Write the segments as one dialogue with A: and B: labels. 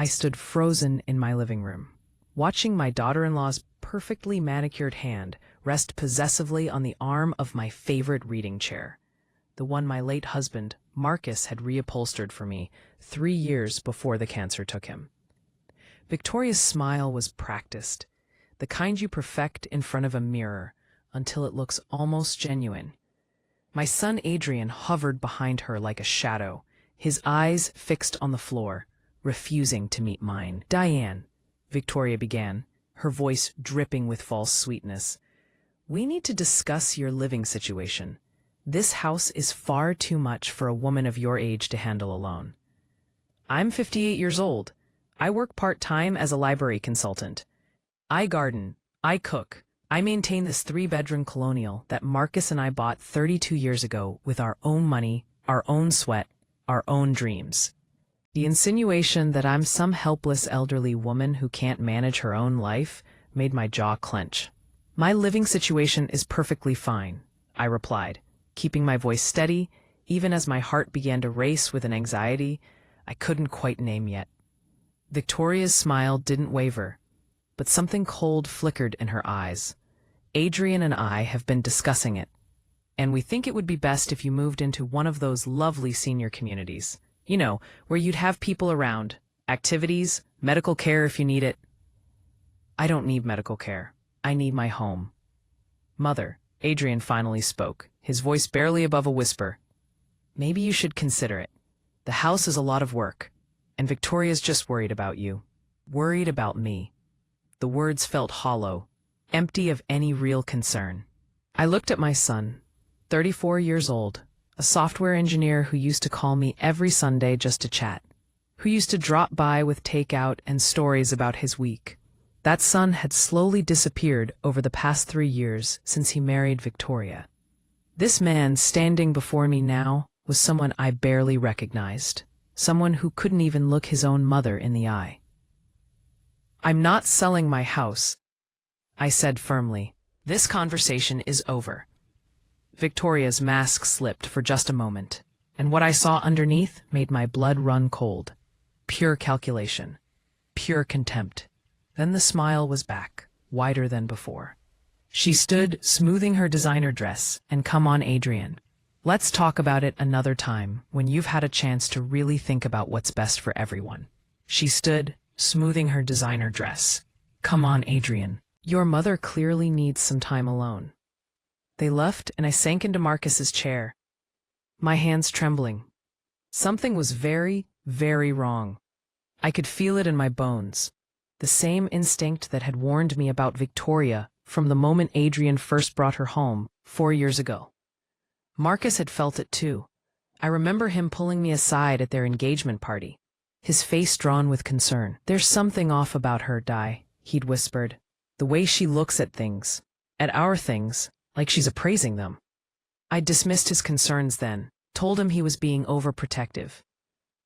A: I stood frozen in my living room, watching my daughter-in-law's perfectly manicured hand rest possessively on the arm of my favorite reading chair, the one my late husband, Marcus, had reupholstered for me 3 years before the cancer took him. Victoria's smile was practiced, the kind you perfect in front of a mirror until it looks almost genuine. My son Adrian hovered behind her like a shadow, his eyes fixed on the floor, refusing to meet mine. "Diane," Victoria began, her voice dripping with false sweetness, "we need to discuss your living situation. This house is far too much for a woman of your age to handle alone. I'm 58 years old. I work part-time as a library consultant. I garden, I cook, I maintain this 3-bedroom colonial that Marcus and I bought 32 years ago with our own money, our own sweat, our own dreams. The insinuation that I'm some helpless elderly woman who can't manage her own life made my jaw clench. My living situation is perfectly fine," I replied, keeping my voice steady, even as my heart began to race with an anxiety I couldn't quite name yet. Victoria's smile didn't waver, but something cold flickered in her eyes. "Adrian and I have been discussing it, and we think it would be best if you moved into one of those lovely senior communities. You know, where you'd have people around, activities, medical care if you need it." "I don't need medical care. I need my home." "Mother," Adrian finally spoke, his voice barely above a whisper, "maybe you should consider it. The house is a lot of work, and Victoria's just worried about you. Worried about me." The words felt hollow, empty of any real concern. I looked at my son, 34 years old, a software engineer who used to call me every Sunday just to chat, who used to drop by with takeout and stories about his week. That son had slowly disappeared over the past 3 years since he married Victoria. This man standing before me now was someone I barely recognized, someone who couldn't even look his own mother in the eye. "I'm not selling my house," I said firmly. "This conversation is over." Victoria's mask slipped for just a moment, and what I saw underneath made my blood run cold. Pure calculation. Pure contempt. Then the smile was back, wider than before. She stood, smoothing her designer dress, and "Come on, Adrian. Let's talk about it another time, when you've had a chance to really think about what's best for everyone." She stood, smoothing her designer dress. "Come on, Adrian. Your mother clearly needs some time alone." They left, and I sank into Marcus's chair, my hands trembling. Something was very, very wrong. I could feel it in my bones. The same instinct that had warned me about Victoria from the moment Adrian first brought her home 4 years ago. Marcus had felt it too. I remember him pulling me aside at their engagement party, his face drawn with concern. "There's something off about her, Di," he'd whispered. "The way she looks at things, at our things, like she's appraising them." I dismissed his concerns then, told him he was being overprotective.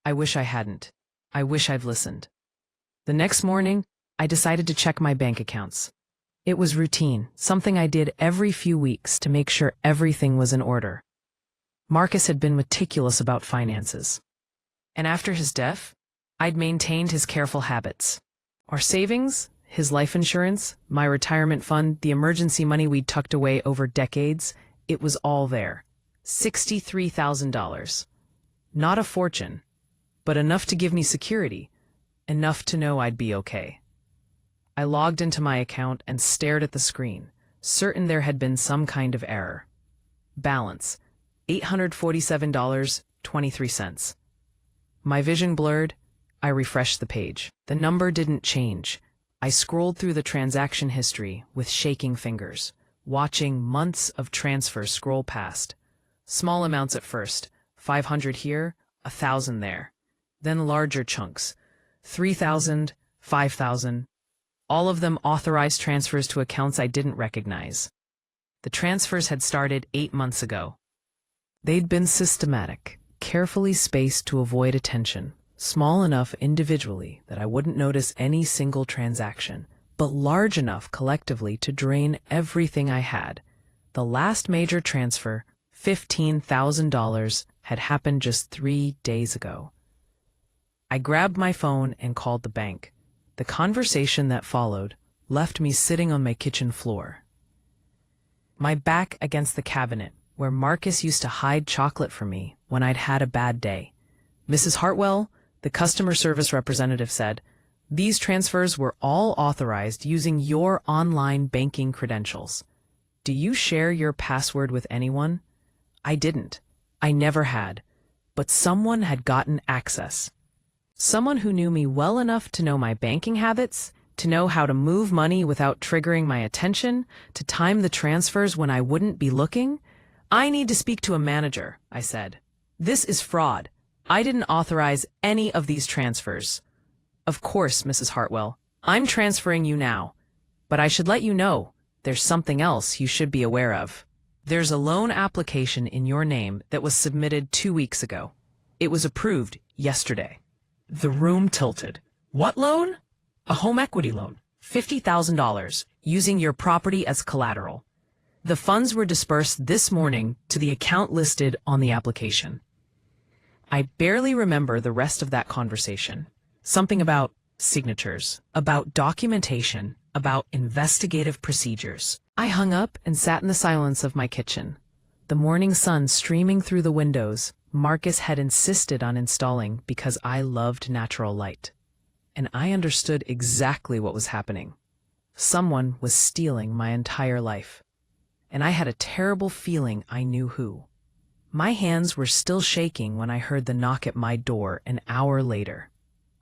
A: I wish I hadn't. I wish I'd listened. The next morning, I decided to check my bank accounts. It was routine, something I did every few weeks to make sure everything was in order. Marcus had been meticulous about finances. And after his death, I'd maintained his careful habits. Our savings, his life insurance, my retirement fund, the emergency money we'd tucked away over decades, it was all there. $63,000. Not a fortune, but enough to give me security, enough to know I'd be okay. I logged into my account and stared at the screen, certain there had been some kind of error. Balance, $847.23. My vision blurred. I refreshed the page. The number didn't change. I scrolled through the transaction history with shaking fingers, watching months of transfers scroll past. Small amounts at first, 500 here, 1,000 there. Then larger chunks, 3,000, 5,000. All of them authorized transfers to accounts I didn't recognize. The transfers had started 8 months ago. They'd been systematic, carefully spaced to avoid attention. Small enough individually that I wouldn't notice any single transaction, but large enough collectively to drain everything I had. The last major transfer, $15,000, had happened just 3 days ago. I grabbed my phone and called the bank. The conversation that followed left me sitting on my kitchen floor, my back against the cabinet where Marcus used to hide chocolate from me when I'd had a bad day. "Mrs. Hartwell," the customer service representative said, "these transfers were all authorized using your online banking credentials. Do you share your password with anyone?" I didn't. I never had. But someone had gotten access. Someone who knew me well enough to know my banking habits, to know how to move money without triggering my attention, to time the transfers when I wouldn't be looking. "I need to speak to a manager," I said. "This is fraud. I didn't authorize any of these transfers." "Of course, Mrs. Hartwell. I'm transferring you now. But I should let you know, there's something else you should be aware of. There's a loan application in your name that was submitted 2 weeks ago. It was approved yesterday." The room tilted. "What loan?" "A home equity loan, $50,000, using your property as collateral. The funds were dispersed this morning to the account listed on the application." I barely remember the rest of that conversation. Something about signatures, about documentation, about investigative procedures. I hung up and sat in the silence of my kitchen. The morning sun streaming through the windows, Marcus had insisted on installing because I loved natural light. And I understood exactly what was happening. Someone was stealing my entire life. And I had a terrible feeling I knew who. My hands were still shaking when I heard the knock at my door an hour later.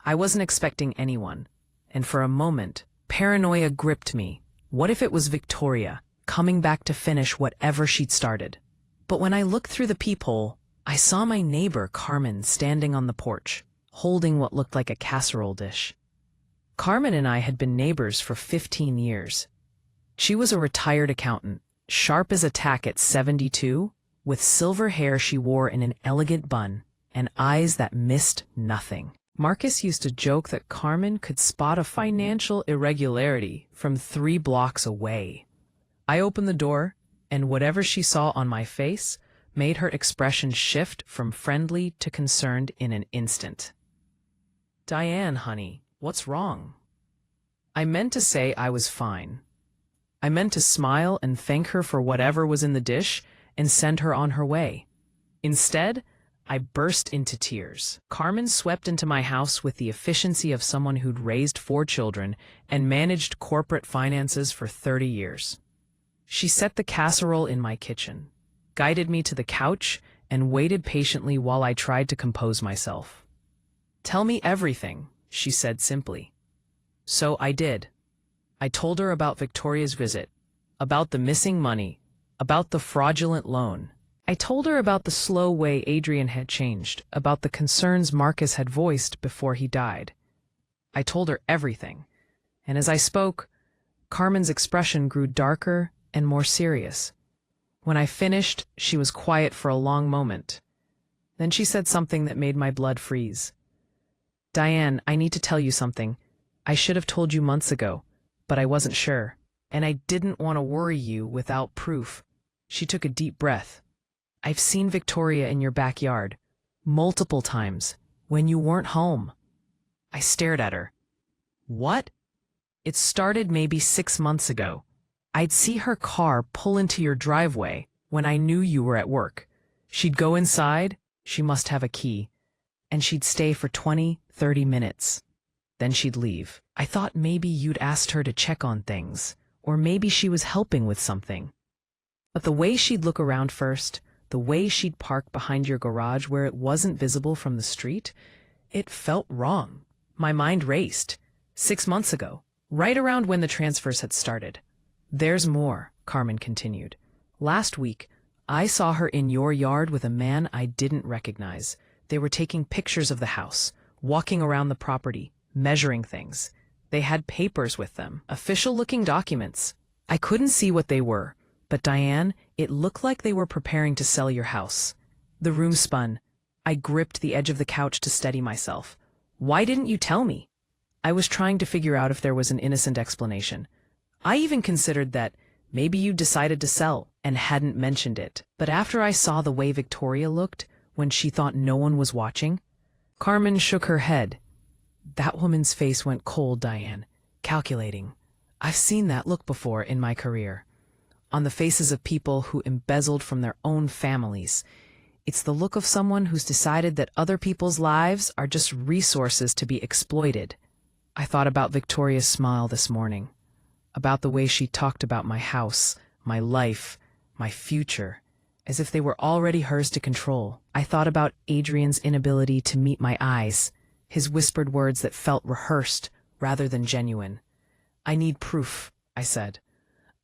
A: I wasn't expecting anyone, and for a moment, paranoia gripped me. What if it was Victoria, coming back to finish whatever she'd started? But when I looked through the peephole, I saw my neighbor Carmen standing on the porch, holding what looked like a casserole dish. Carmen and I had been neighbors for 15 years. She was a retired accountant, sharp as a tack at 72, with silver hair she wore in an elegant bun, and eyes that missed nothing. Marcus used to joke that Carmen could spot a financial irregularity from 3 blocks away. I opened the door, and whatever she saw on my face made her expression shift from friendly to concerned in an instant. "Diane, honey, what's wrong?" I meant to say I was fine. I meant to smile and thank her for whatever was in the dish and send her on her way. Instead, I burst into tears. Carmen swept into my house with the efficiency of someone who'd raised 4 children and managed corporate finances for 30 years. She set the casserole in my kitchen, guided me to the couch, and waited patiently while I tried to compose myself. "Tell me everything," she said simply. So I did. I told her about Victoria's visit, about the missing money, about the fraudulent loan. I told her about the slow way Adrian had changed, about the concerns Marcus had voiced before he died. I told her everything, and as I spoke, Carmen's expression grew darker and more serious. When I finished, she was quiet for a long moment. Then she said something that made my blood freeze. "Diane, I need to tell you something. I should have told you months ago, but I wasn't sure, and I didn't want to worry you without proof." She took a deep breath. "I've seen Victoria in your backyard, multiple times, when you weren't home." I stared at her. "What?" "It started maybe 6 months ago. I'd see her car pull into your driveway when I knew you were at work. She'd go inside, she must have a key, and she'd stay for 20, 30 minutes. Then she'd leave. I thought maybe you'd asked her to check on things, or maybe she was helping with something. But the way she'd look around first, the way she'd park behind your garage where it wasn't visible from the street, it felt wrong. My mind raced. 6 months ago, right around when the transfers had started. There's more," Carmen continued. "Last week, I saw her in your yard with a man I didn't recognize. They were taking pictures of the house, walking around the property, measuring things. They had papers with them, official-looking documents. I couldn't see what they were, but Diane, it looked like they were preparing to sell your house." The room spun. I gripped the edge of the couch to steady myself. "Why didn't you tell me?" I was trying to figure out if there was an innocent explanation. I even considered that maybe you decided to sell and hadn't mentioned it. But after I saw the way Victoria looked when she thought no one was watching, Carmen shook her head. That woman's face went cold, Diane. Calculating. I've seen that look before in my career. On the faces of people who embezzled from their own families. It's the look of someone who's decided that other people's lives are just resources to be exploited. I thought about Victoria's smile this morning, about the way she talked about my house, my life, my future, as if they were already hers to control. I thought about Adrian's inability to meet my eyes, his whispered words that felt rehearsed rather than genuine. I need proof, I said.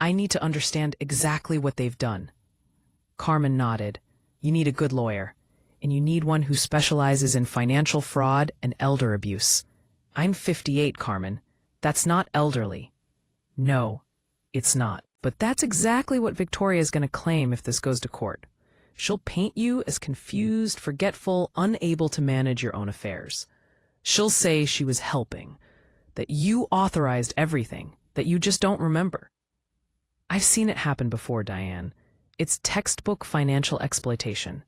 A: I need to understand exactly what they've done. Carmen nodded. You need a good lawyer, and you need one who specializes in financial fraud and elder abuse. I'm 58, Carmen. That's not elderly. No, it's not. But that's exactly what Victoria's going to claim if this goes to court. She'll paint you as confused, forgetful, unable to manage your own affairs. She'll say she was helping, that you authorized everything, that you just don't remember. I've seen it happen before, Diane. It's textbook financial exploitation.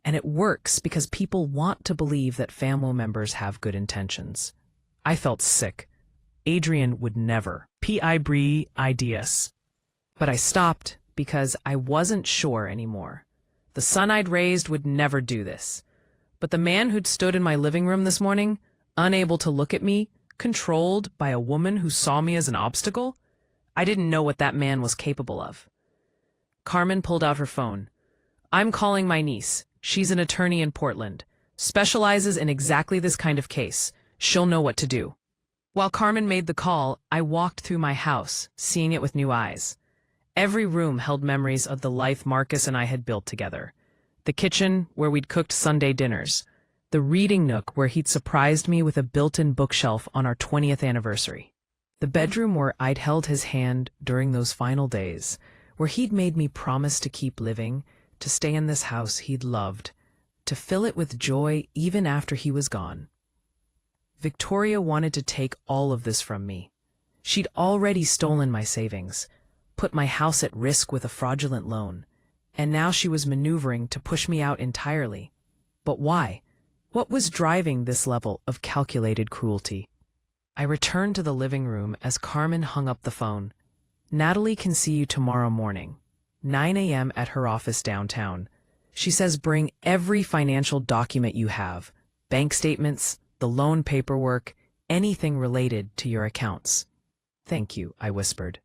A: And it works because people want to believe that family members have good intentions. I felt sick. Adrian would never. Ideas. But I stopped because I wasn't sure anymore. The son I'd raised would never do this. But the man who'd stood in my living room this morning, unable to look at me, controlled by a woman who saw me as an obstacle, I didn't know what that man was capable of. Carmen pulled out her phone. I'm calling my niece. She's an attorney in Portland. Specializes in exactly this kind of case. She'll know what to do. While Carmen made the call, I walked through my house, seeing it with new eyes. Every room held memories of the life Marcus and I had built together. The kitchen, where we'd cooked Sunday dinners. The reading nook, where he'd surprised me with a built-in bookshelf on our 20th anniversary. The bedroom where I'd held his hand during those final days, where he'd made me promise to keep living, to stay in this house he'd loved, to fill it with joy even after he was gone. Victoria wanted to take all of this from me. She'd already stolen my savings, put my house at risk with a fraudulent loan, and now she was maneuvering to push me out entirely. But why? What was driving this level of calculated cruelty? I returned to the living room as Carmen hung up the phone. Natalie can see you tomorrow morning, 9 a.m. at her office downtown. She says bring every financial document you have, bank statements, the loan paperwork, anything related to your accounts. Thank you, I whispered.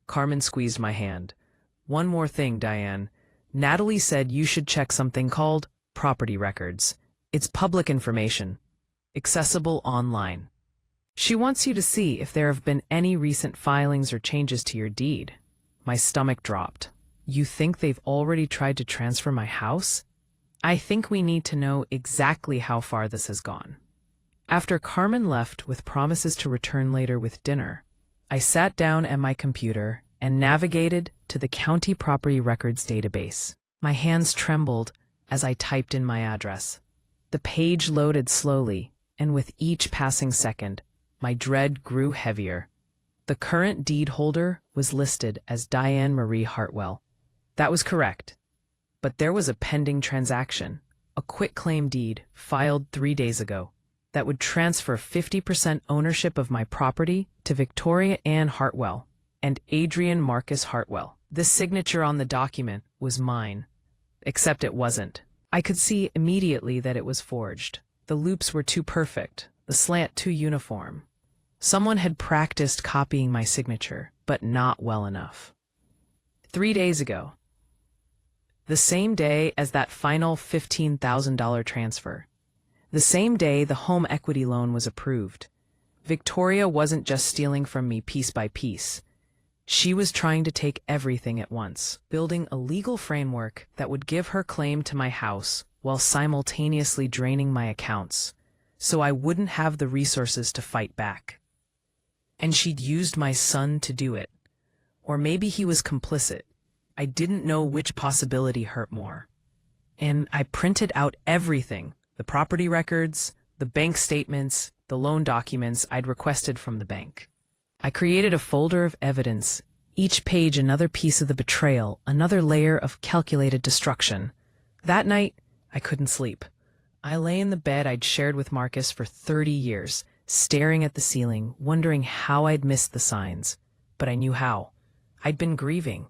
A: Carmen squeezed my hand. One more thing, Diane. Natalie said you should check something called property records. It's public information, accessible online. She wants you to see if there have been any recent filings or changes to your deed. My stomach dropped. You think they've already tried to transfer my house? I think we need to know exactly how far this has gone. After Carmen left with promises to return later with dinner, I sat down at my computer and navigated to the county property records database. My hands trembled as I typed in my address. The page loaded slowly, and with each passing second, my dread grew heavier. The current deed holder was listed as Diane Marie Hartwell. That was correct. But there was a pending transaction, a quitclaim deed filed 3 days ago, that would transfer 50% ownership of my property to Victoria Ann Hartwell and Adrian Marcus Hartwell. The signature on the document was mine, except it wasn't. I could see immediately that it was forged. The loops were too perfect, the slant too uniform. Someone had practiced copying my signature, but not well enough. 3 days ago, the same day as that final $15,000 transfer, the same day the home equity loan was approved, Victoria wasn't just stealing from me piece by piece. She was trying to take everything at once, building a legal framework that would give her claim to my house while simultaneously draining my accounts, so I wouldn't have the resources to fight back. And she'd used my son to do it. Or maybe he was complicit. I didn't know which possibility hurt more. And I printed out everything, the property records, the bank statements, the loan documents I'd requested from the bank. I created a folder of evidence, each page another piece of the betrayal, another layer of calculated destruction. That night, I couldn't sleep. I lay in the bed I'd shared with Marcus for 30 years, staring at the ceiling, wondering how I'd missed the signs. But I knew how. I'd been grieving.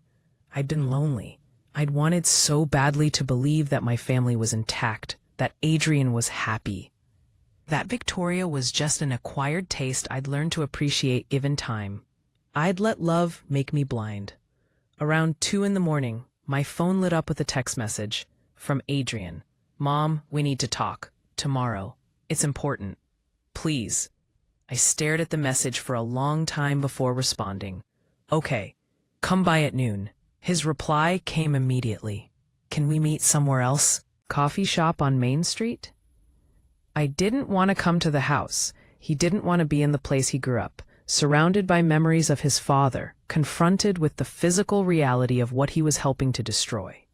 A: I'd been lonely. I'd wanted so badly to believe that my family was intact, that Adrian was happy. That Victoria was just an acquired taste I'd learned to appreciate given time. I'd let love make me blind. Around 2 in the morning, my phone lit up with a text message from Adrian. "Mom, we need to talk. Tomorrow. It's important. Please." I stared at the message for a long time before responding. "Okay, come by at noon." His reply came immediately. "Can we meet somewhere else? Coffee shop on Main Street?" I didn't want to come to the house. He didn't want to be in the place he grew up, surrounded by memories of his father, confronted with the physical reality of what he was helping to destroy.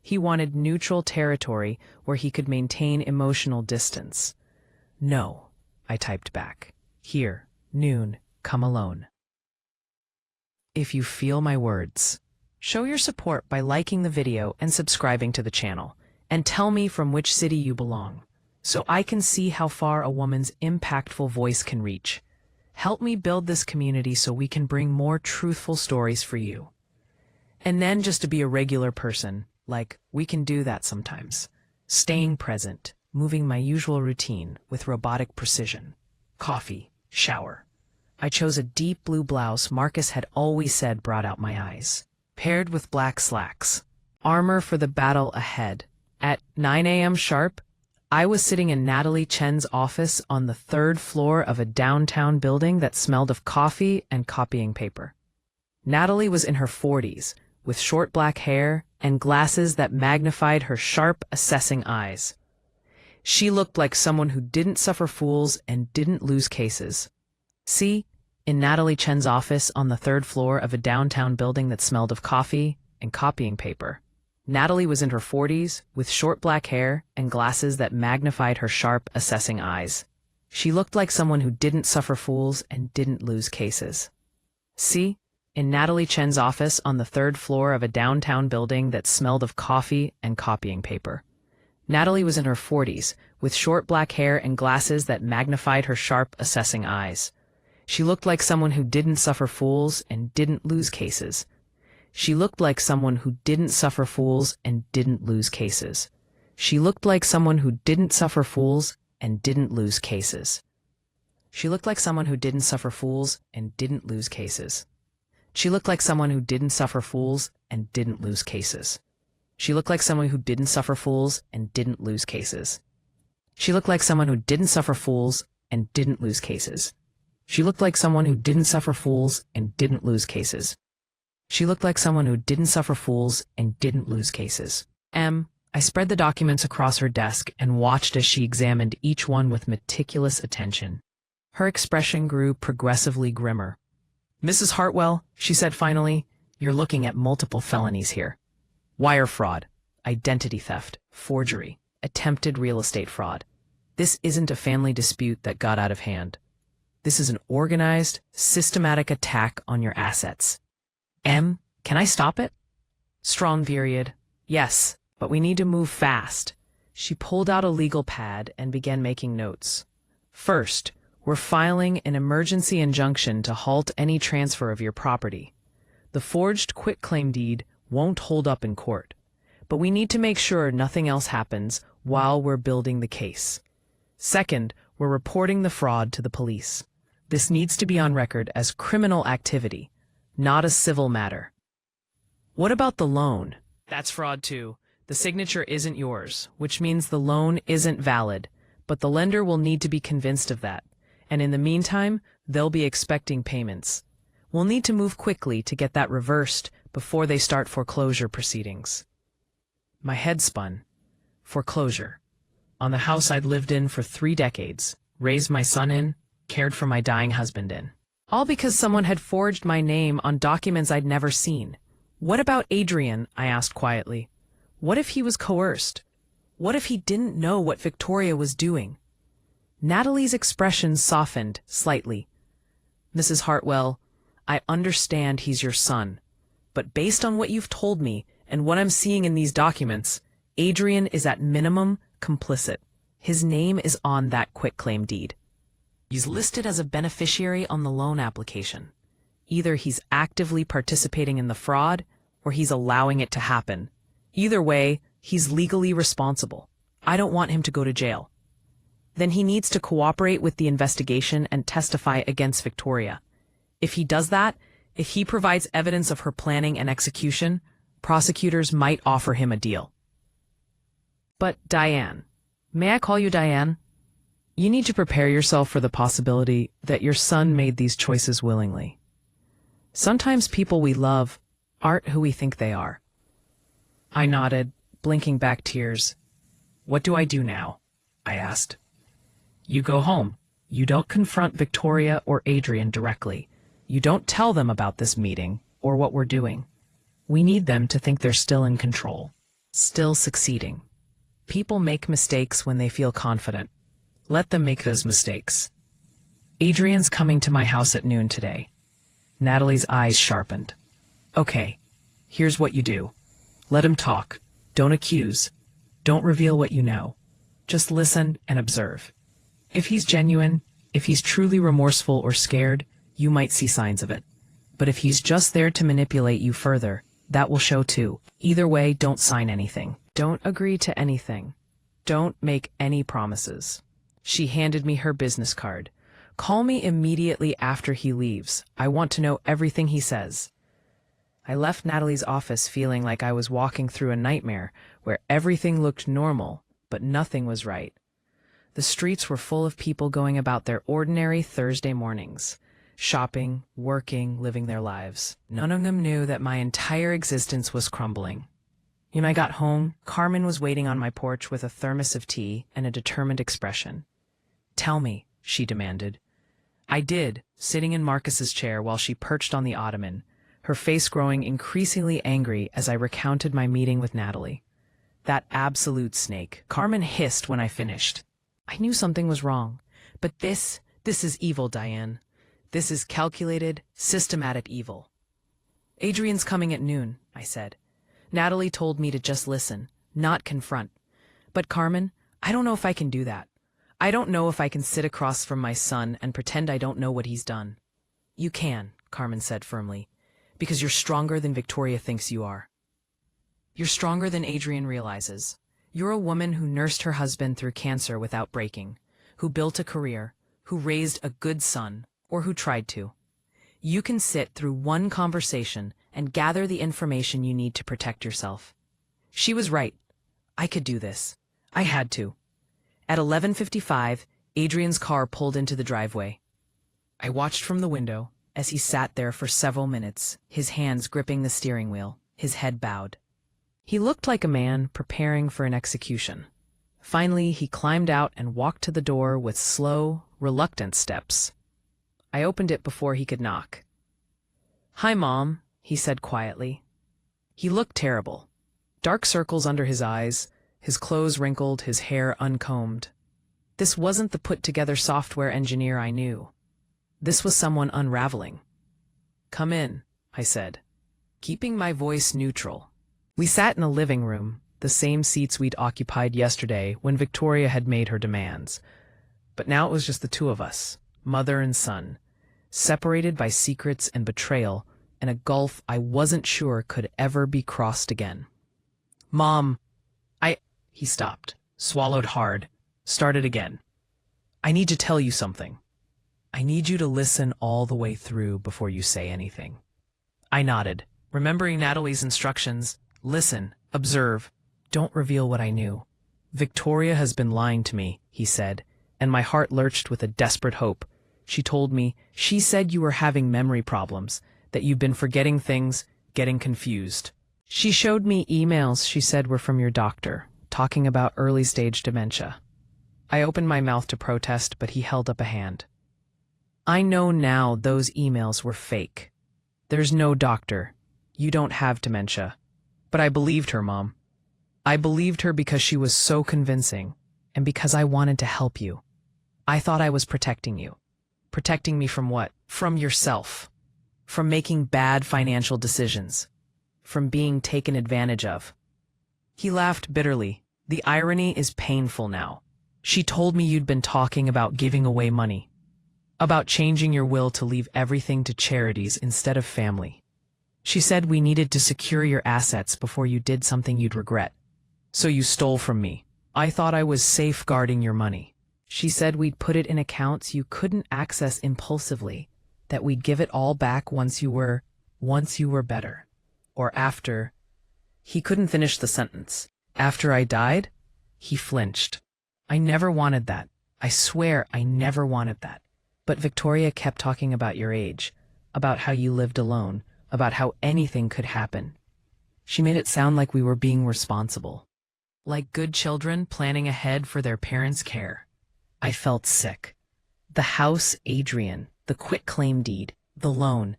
A: He wanted neutral territory where he could maintain emotional distance. "No," I typed back. "Here, noon, come alone." If you feel my words, show your support by liking the video and subscribing to the channel, and tell me from which city you belong, so I can see how far a woman's impactful voice can reach. Help me build this community so we can bring more truthful stories for you. And then just to be a regular person, like we can do that sometimes. Staying present, moving my usual routine with robotic precision. Coffee, shower. I chose a deep blue blouse Marcus had always said brought out my eyes, paired with black slacks. Armor for the battle ahead. At 9 a.m. sharp, I was sitting in Natalie Chen's office on the 3rd floor of a downtown building that smelled of coffee and copying paper. Natalie was in her 40s, with short black hair and glasses that magnified her sharp, assessing eyes. She looked like someone who didn't suffer fools and didn't lose cases. See, in Natalie Chen's office on the 3rd floor of a downtown building that smelled of coffee and copying paper. Natalie was in her 40s, with short black hair and glasses that magnified her sharp, assessing eyes. She looked like someone who didn't suffer fools and didn't lose cases. See, in Natalie Chen's office on the 3rd floor of a downtown building that smelled of coffee and copying paper. Natalie was in her 40s, with short black hair and glasses that magnified her sharp, assessing eyes. She looked like someone who didn't suffer fools and didn't lose cases. She looked like someone who didn't suffer fools and didn't lose cases. She looked like someone who didn't suffer fools and didn't lose cases. She looked like someone who didn't suffer fools and didn't lose cases. She looked like someone who didn't suffer fools and didn't lose cases. She looked like someone who didn't suffer fools and didn't lose cases. She looked like someone who didn't suffer fools and didn't lose cases. She looked like someone who didn't suffer fools and didn't lose cases. She looked like someone who didn't suffer fools and didn't lose cases. I spread the documents across her desk and watched as she examined each one with meticulous attention. Her expression grew progressively grimmer. "Mrs. Hartwell," she said finally, "you're looking at multiple felonies here. Wire fraud, identity theft, forgery, attempted real estate fraud. This isn't a family dispute that got out of hand. This is an organized, systematic attack on your assets. Can I stop it?" Strong period. "Yes, but we need to move fast." She pulled out a legal pad and began making notes. "First, we're filing an emergency injunction to halt any transfer of your property. The forged quitclaim deed won't hold up in court, but we need to make sure nothing else happens while we're building the case. Second, we're reporting the fraud to the police. This needs to be on record as criminal activity, not a civil matter." "What about the loan?" "That's fraud too. The signature isn't yours, which means the loan isn't valid, but the lender will need to be convinced of that. And in the meantime, they'll be expecting payments. We'll need to move quickly to get that reversed before they start foreclosure proceedings." My head spun. Foreclosure. On the house I'd lived in for 3 decades, raised my son in, cared for my dying husband in. All because someone had forged my name on documents I'd never seen. "What about Adrian?" I asked quietly. "What if he was coerced? What if he didn't know what Victoria was doing?" Natalie's expression softened slightly. "Mrs. Hartwell, I understand he's your son, but based on what you've told me and what I'm seeing in these documents, Adrian is at minimum complicit. His name is on that quitclaim deed." He's listed as a beneficiary on the loan application. Either he's actively participating in the fraud, or he's allowing it to happen. Either way, he's legally responsible. I don't want him to go to jail. Then he needs to cooperate with the investigation and testify against Victoria. If he does that, if he provides evidence of her planning and execution, prosecutors might offer him a deal. But Diane, may I call you Diane? You need to prepare yourself for the possibility that your son made these choices willingly. Sometimes people we love aren't who we think they are. I nodded, blinking back tears. What do I do now? I asked. You go home. You don't confront Victoria or Adrian directly. You don't tell them about this meeting or what we're doing. We need them to think they're still in control, still succeeding. People make mistakes when they feel confident. Let them make those mistakes. Adrian's coming to my house at noon today. Natalie's eyes sharpened. Okay, here's what you do. Let him talk. Don't accuse. Don't reveal what you know. Just listen and observe. If he's genuine, if he's truly remorseful or scared, you might see signs of it. But if he's just there to manipulate you further, that will show too. Either way, don't sign anything. Don't agree to anything. Don't make any promises. She handed me her business card. Call me immediately after he leaves. I want to know everything he says. I left Natalie's office feeling like I was walking through a nightmare where everything looked normal, but nothing was right. The streets were full of people going about their ordinary Thursday mornings, shopping, working, living their lives. None of them knew that my entire existence was crumbling. When I got home, Carmen was waiting on my porch with a thermos of tea and a determined expression. Tell me, she demanded. I did, sitting in Marcus's chair while she perched on the ottoman, her face growing increasingly angry as I recounted my meeting with Natalie. That absolute snake, Carmen hissed when I finished. I knew something was wrong, but this is evil, Diane. This is calculated, systematic evil. Adrian's coming at noon, I said. Natalie told me to just listen, not confront. But Carmen, I don't know if I can do that. I don't know if I can sit across from my son and pretend I don't know what he's done. You can, Carmen said firmly, because you're stronger than Victoria thinks you are. You're stronger than Adrian realizes. You're a woman who nursed her husband through cancer without breaking, who built a career, who raised a good son, or who tried to. You can sit through one conversation and gather the information you need to protect yourself. She was right. I could do this. I had to. At 11:55, Adrian's car pulled into the driveway. I watched from the window as he sat there for several minutes, his hands gripping the steering wheel, his head bowed. He looked like a man preparing for an execution. Finally, he climbed out and walked to the door with slow, reluctant steps. I opened it before he could knock. Hi, Mom, he said quietly. He looked terrible. Dark circles under his eyes, his clothes wrinkled, his hair uncombed. This wasn't the put-together software engineer I knew. This was someone unraveling. Come in, I said, keeping my voice neutral. We sat in a living room, the same seats we'd occupied yesterday when Victoria had made her demands. But now it was just the two of us, mother and son, separated by secrets and betrayal, and a gulf I wasn't sure could ever be crossed again. Mom, He stopped, swallowed hard, started again. I need to tell you something. I need you to listen all the way through before you say anything. I nodded, remembering Natalie's instructions. Listen, observe, don't reveal what I knew. Victoria has been lying to me, he said, and my heart lurched with a desperate hope. She said you were having memory problems, that you've been forgetting things, getting confused. She showed me emails she said were from your doctor, talking about early-stage dementia. I opened my mouth to protest, but he held up a hand. I know now those emails were fake. There's no doctor. You don't have dementia. But I believed her, Mom. I believed her because she was so convincing, and because I wanted to help you. I thought I was protecting you. Protecting me from what? From yourself. From making bad financial decisions. From being taken advantage of. He laughed bitterly. The irony is painful now. She told me you'd been talking about giving away money. about changing your will to leave everything to charities instead of family. She said we needed to secure your assets before you did something you'd regret. So you stole from me. I thought I was safeguarding your money. She said we'd put it in accounts you couldn't access impulsively, that we'd give it all back once you were better. Or after. He couldn't finish the sentence. After I died? He flinched. I never wanted that. I swear I never wanted that. But Victoria kept talking about your age, about how you lived alone, about how anything could happen. She made it sound like we were being responsible, like good children planning ahead for their parents' care. I felt sick. The house, Adrian, the quitclaim deed, the loan.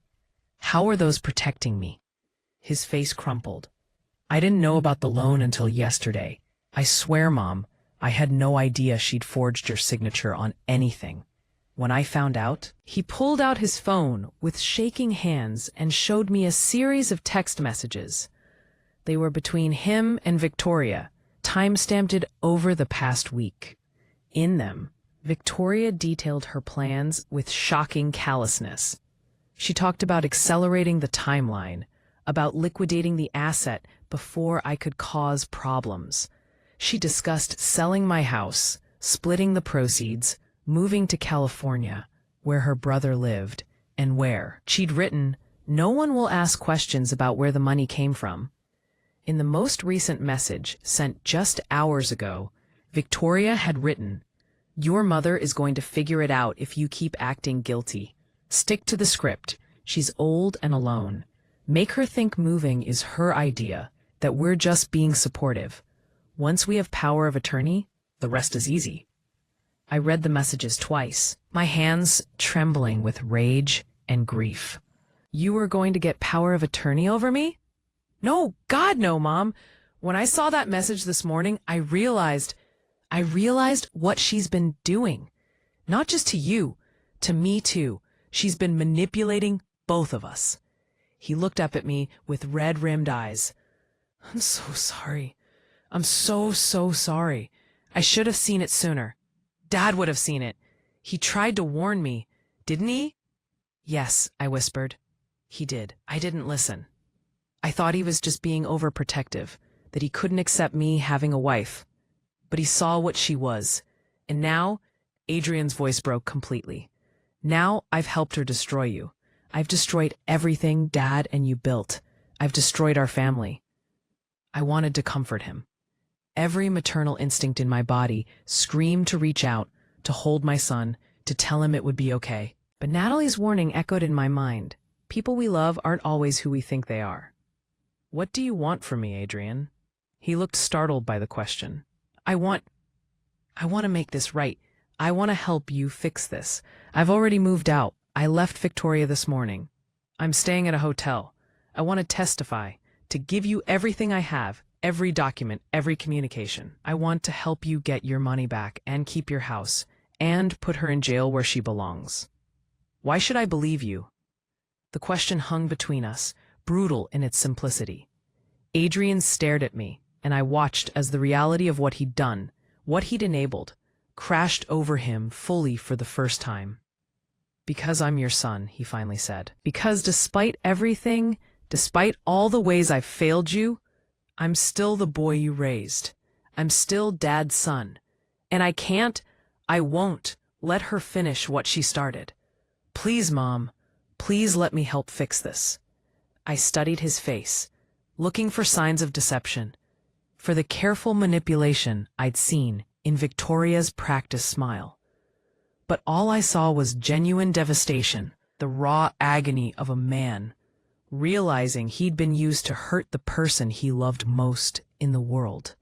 A: How are those protecting me? His face crumpled. I didn't know about the loan until yesterday. I swear, Mom, I had no idea she'd forged your signature on anything. When I found out, he pulled out his phone with shaking hands and showed me a series of text messages. They were between him and Victoria, time-stamped over the past week. In them, Victoria detailed her plans with shocking callousness. She talked about accelerating the timeline, about liquidating the asset before I could cause problems. She discussed selling my house, splitting the proceeds, moving to California, where her brother lived, and where. She'd written, "No one will ask questions about where the money came from." In the most recent message, sent just hours ago, Victoria had written, "Your mother is going to figure it out if you keep acting guilty. Stick to the script. She's old and alone. Make her think moving is her idea, that we're just being supportive. Once we have power of attorney, the rest is easy." I read the messages twice, my hands trembling with rage and grief. You were going to get power of attorney over me? No, God, no, Mom. When I saw that message this morning, I realized what she's been doing. Not just to you, to me too. She's been manipulating both of us. He looked up at me with red-rimmed eyes. I'm so sorry. I'm so sorry. I should have seen it sooner. Dad would have seen it. He tried to warn me, didn't he? Yes, I whispered. He did. I didn't listen. I thought he was just being overprotective, that he couldn't accept me having a wife. But he saw what she was. And now, Adrian's voice broke completely. Now I've helped her destroy you. I've destroyed everything Dad and you built. I've destroyed our family. I wanted to comfort him. Every maternal instinct in my body screamed to reach out, to hold my son, to tell him it would be okay. But Natalie's warning echoed in my mind. People we love aren't always who we think they are. What do you want from me, Adrian? He looked startled by the question. I want to make this right. I want to help you fix this. I've already moved out. I left Victoria this morning. I'm staying at a hotel. I want to testify, to give you everything I have, every document, every communication. I want to help you get your money back and keep your house, and put her in jail where she belongs. Why should I believe you? The question hung between us, brutal in its simplicity. Adrian stared at me, and I watched as the reality of what he'd done, what he'd enabled, crashed over him fully for the first time. Because I'm your son, he finally said. Because despite everything, despite all the ways I've failed you, I'm still the boy you raised. I'm still Dad's son. And I won't let her finish what she started. Please, Mom, please let me help fix this. I studied his face, looking for signs of deception, for the careful manipulation I'd seen in Victoria's practiced smile. But all I saw was genuine devastation, the raw agony of a man, realizing he'd been used to hurt the person he loved most in the world.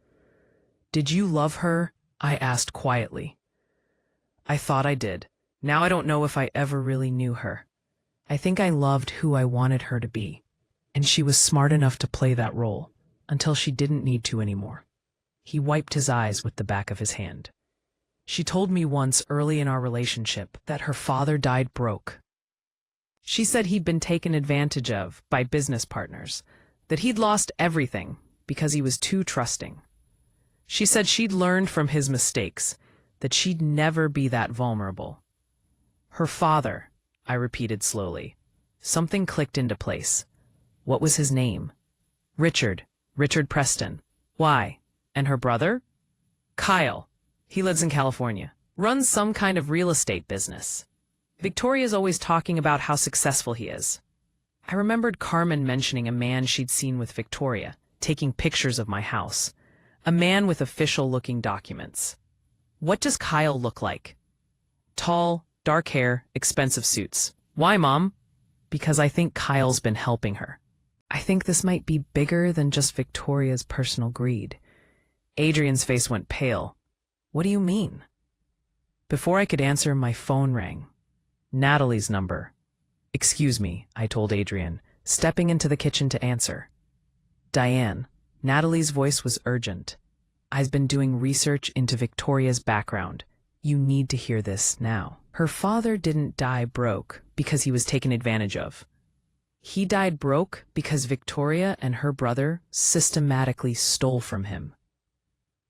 A: Did you love her? I asked quietly. I thought I did. Now I don't know if I ever really knew her. I think I loved who I wanted her to be, and she was smart enough to play that role, until she didn't need to anymore. He wiped his eyes with the back of his hand. She told me once early in our relationship that her father died broke. She said he'd been taken advantage of by business partners, that he'd lost everything because he was too trusting. She said she'd learned from his mistakes, that she'd never be that vulnerable. Her father, I repeated slowly. Something clicked into place. What was his name? Richard Preston. Why? And her brother? Kyle. He lives in California. Runs some kind of real estate business. Victoria's always talking about how successful he is. I remembered Carmen mentioning a man she'd seen with Victoria, taking pictures of my house. A man with official-looking documents. What does Kyle look like? Tall, dark hair, expensive suits. Why, Mom? Because I think Kyle's been helping her. I think this might be bigger than just Victoria's personal greed. Adrian's face went pale. What do you mean? Before I could answer, my phone rang. Natalie's number. Excuse me, I told Adrian, stepping into the kitchen to answer. Diane. Natalie's voice was urgent. I've been doing research into Victoria's background. You need to hear this now. Her father didn't die broke because he was taken advantage of. He died broke because Victoria and her brother systematically stole from him.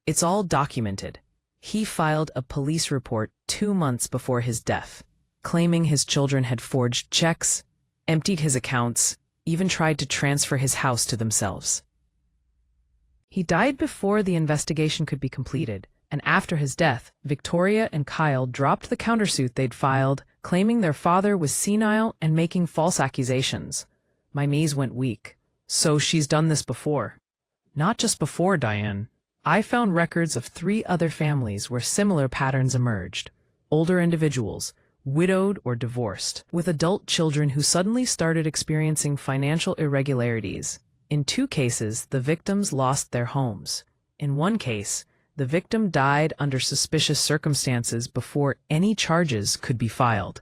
A: It's all documented. He filed a police report 2 months before his death, claiming his children had forged checks, emptied his accounts, even tried to transfer his house to themselves. He died before the investigation could be completed, and after his death, Victoria and Kyle dropped the countersuit they'd filed, claiming their father was senile and making false accusations. My knees went weak. So she's done this before. Not just before, Diane. I found records of 3 other families where similar patterns emerged. Older individuals, widowed or divorced, with adult children who suddenly started experiencing financial irregularities. In 2 cases, the victims lost their homes. In 1 case, the victim died under suspicious circumstances before any charges could be filed.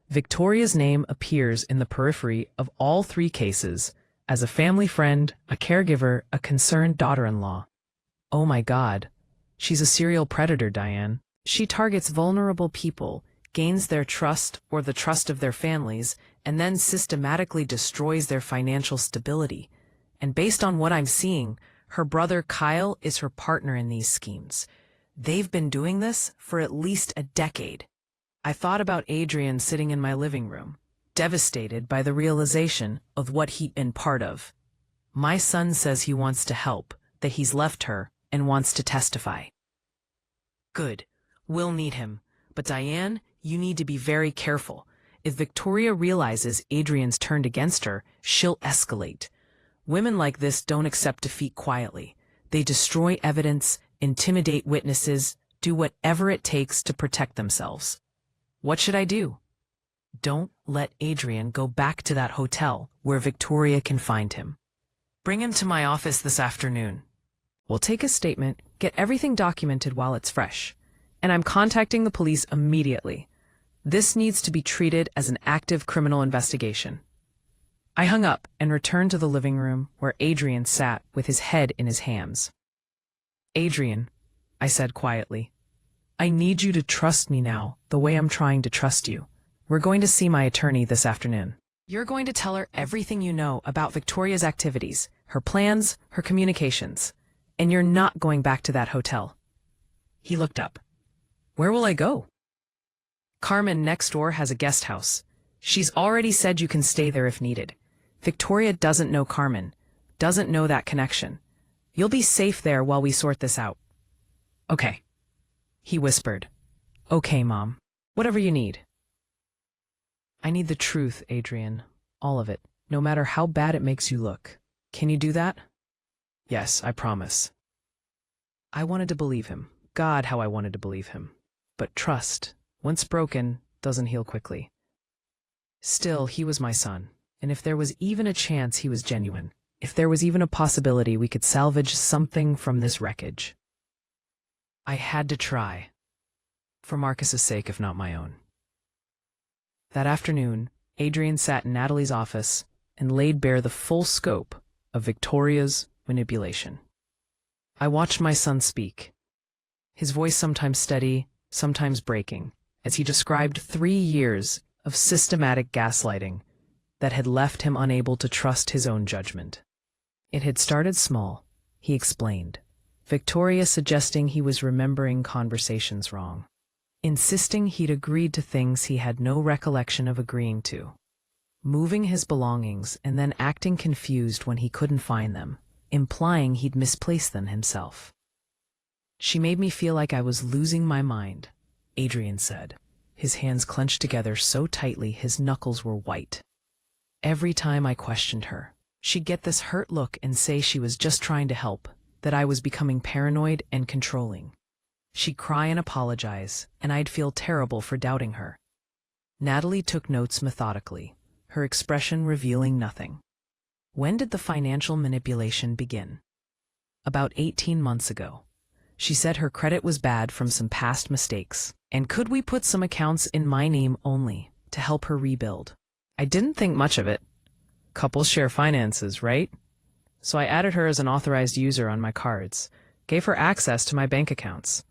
A: Victoria's name appears in the periphery of all 3 cases as a family friend, a caregiver, a concerned daughter-in-law. Oh my God, she's a serial predator, Diane. She targets vulnerable people, gains their trust or the trust of their families, and then systematically destroys their financial stability. And based on what I'm seeing, her brother Kyle is her partner in these schemes. They've been doing this for at least a decade. I thought about Adrian sitting in my living room, devastated by the realization of what he'd been part of. My son says he wants to help, that he's left her, and wants to testify. Good. We'll need him. But Diane, you need to be very careful. If Victoria realizes Adrian's turned against her, she'll escalate. Women like this don't accept defeat quietly. They destroy evidence, intimidate witnesses, do whatever it takes to protect themselves. What should I do? Don't let Adrian go back to that hotel where Victoria can find him. Bring him to my office this afternoon. We'll take a statement, get everything documented while it's fresh. And I'm contacting the police immediately. This needs to be treated as an active criminal investigation. I hung up and returned to the living room where Adrian sat with his head in his hands. Adrian, I said quietly, I need you to trust me now, the way I'm trying to trust you. We're going to see my attorney this afternoon. You're going to tell her everything you know about Victoria's activities, her plans, her communications. And you're not going back to that hotel. He looked up. Where will I go? Carmen next door has a guest house. She's already said you can stay there if needed. Victoria doesn't know Carmen, doesn't know that connection. You'll be safe there while we sort this out. Okay. He whispered. Okay, Mom. Whatever you need. I need the truth, Adrian. All of it. No matter how bad it makes you look. Can you do that? Yes, I promise. I wanted to believe him. God, how I wanted to believe him. But trust, once broken, doesn't heal quickly. Still, he was my son. And if there was even a chance he was genuine, if there was even a possibility we could salvage something from this wreckage, I had to try. For Marcus's sake, if not my own. That afternoon, Adrian sat in Natalie's office and laid bare the full scope of Victoria's manipulation. I watched my son speak, his voice sometimes steady, sometimes breaking, as he described 3 years of systematic gaslighting that had left him unable to trust his own judgment. It had started small, he explained, Victoria suggesting he was remembering conversations wrong. insisting he'd agreed to things he had no recollection of agreeing to, moving his belongings and then acting confused when he couldn't find them, implying he'd misplaced them himself. She made me feel like I was losing my mind, Adrian said, his hands clenched together so tightly his knuckles were white. Every time I questioned her, she'd get this hurt look and say she was just trying to help, that I was becoming paranoid and controlling. She'd cry and apologize, and I'd feel terrible for doubting her. Natalie took notes methodically, her expression revealing nothing. When did the financial manipulation begin? About 18 months ago. She said her credit was bad from some past mistakes, and could we put some accounts in my name only to help her rebuild? I didn't think much of it. Couples share finances, right? So I added her as an authorized user on my cards, gave her access to my bank accounts.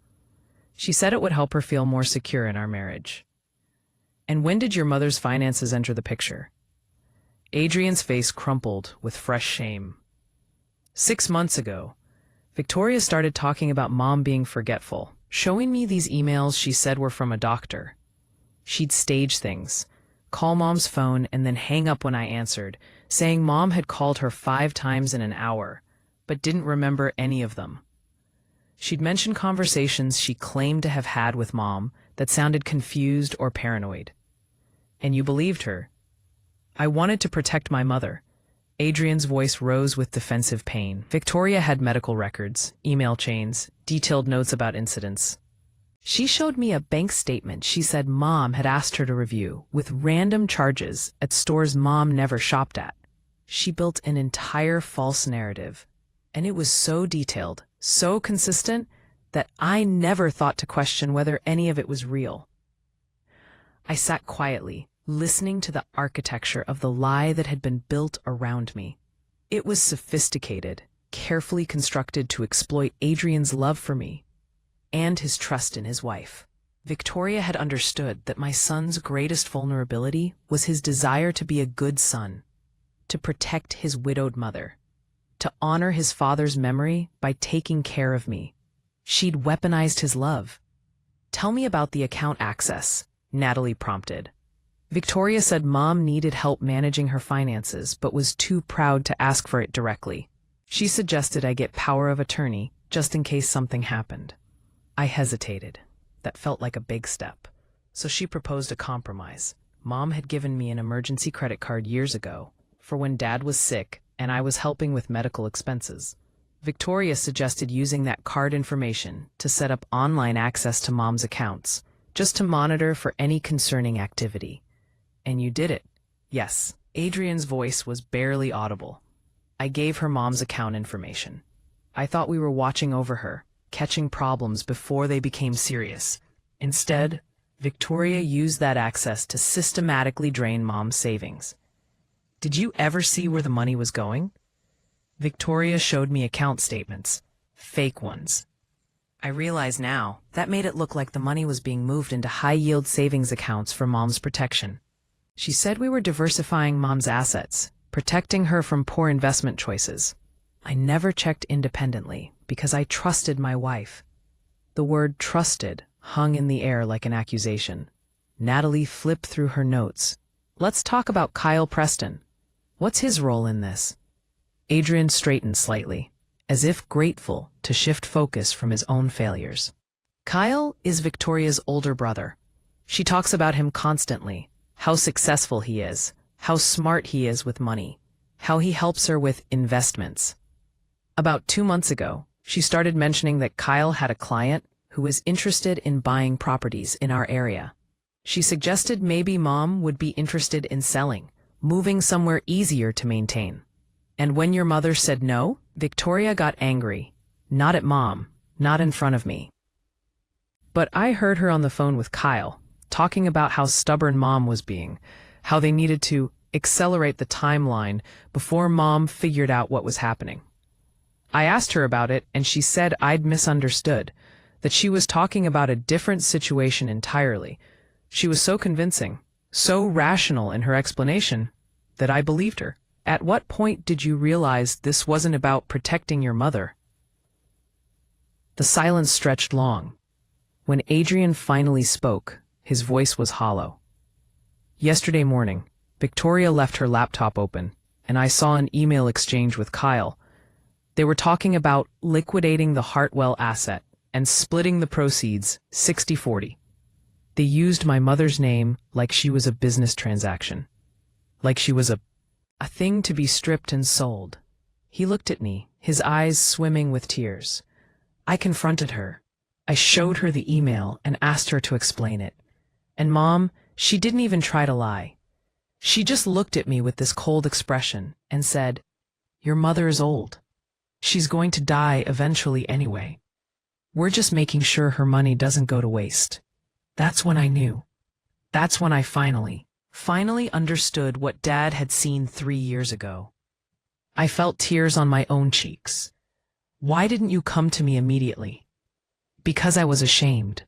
A: She said it would help her feel more secure in our marriage. And when did your mother's finances enter the picture? Adrian's face crumpled with fresh shame. 6 months ago, Victoria started talking about Mom being forgetful, showing me these emails she said were from a doctor. She'd stage things, call Mom's phone and then hang up when I answered, saying Mom had called her 5 times in an hour, but didn't remember any of them. She'd mentioned conversations she claimed to have had with Mom that sounded confused or paranoid. And you believed her. I wanted to protect my mother. Adrian's voice rose with defensive pain. Victoria had medical records, email chains, detailed notes about incidents. She showed me a bank statement she said Mom had asked her to review, with random charges at stores Mom never shopped at. She built an entire false narrative, and it was so detailed, so consistent, that I never thought to question whether any of it was real. I sat quietly, listening to the architecture of the lie that had been built around me. It was sophisticated, carefully constructed to exploit Adrian's love for me and his trust in his wife. Victoria had understood that my son's greatest vulnerability was his desire to be a good son, to protect his widowed mother, to honor his father's memory by taking care of me. She'd weaponized his love. Tell me about the account access, Natalie prompted. Victoria said Mom needed help managing her finances, but was too proud to ask for it directly. She suggested I get power of attorney, just in case something happened. I hesitated. That felt like a big step. So she proposed a compromise. Mom had given me an emergency credit card years ago, for when Dad was sick and I was helping with medical expenses. Victoria suggested using that card information to set up online access to Mom's accounts, just to monitor for any concerning activity. And you did it. Yes. Adrian's voice was barely audible. I gave her Mom's account information. I thought we were watching over her, catching problems before they became serious. Instead, Victoria used that access to systematically drain Mom's savings. Did you ever see where the money was going? Victoria showed me account statements, fake ones. I realize now that made it look like the money was being moved into high-yield savings accounts for Mom's protection. She said we were diversifying Mom's assets, protecting her from poor investment choices. I never checked independently because I trusted my wife. The word trusted hung in the air like an accusation. Natalie flipped through her notes. Let's talk about Kyle Preston. What's his role in this? Adrian straightened slightly, as if grateful to shift focus from his own failures. Kyle is Victoria's older brother. She talks about him constantly, how successful he is, how smart he is with money, how he helps her with investments. About 2 months ago, she started mentioning that Kyle had a client who was interested in buying properties in our area. She suggested maybe Mom would be interested in selling, moving somewhere easier to maintain. And when your mother said no, Victoria got angry. Not at Mom, not in front of me. But I heard her on the phone with Kyle, talking about how stubborn Mom was being, how they needed to accelerate the timeline before Mom figured out what was happening. I asked her about it, and she said I'd misunderstood, that she was talking about a different situation entirely. She was so convincing, so rational in her explanation, that I believed her. At what point did you realize this wasn't about protecting your mother? The silence stretched long. When Adrian finally spoke, his voice was hollow. Yesterday morning, Victoria left her laptop open, and I saw an email exchange with Kyle. They were talking about liquidating the Hartwell asset and splitting the proceeds 60-40. They used my mother's name like she was a business transaction, like she was a thing to be stripped and sold. He looked at me, his eyes swimming with tears. I confronted her. I showed her the email and asked her to explain it. And Mom, she didn't even try to lie. She just looked at me with this cold expression and said, "Your mother is old. She's going to die eventually anyway. We're just making sure her money doesn't go to waste." That's when I knew. That's when I finally understood what Dad had seen 3 years ago. I felt tears on my own cheeks. Why didn't you come to me immediately? Because I was ashamed.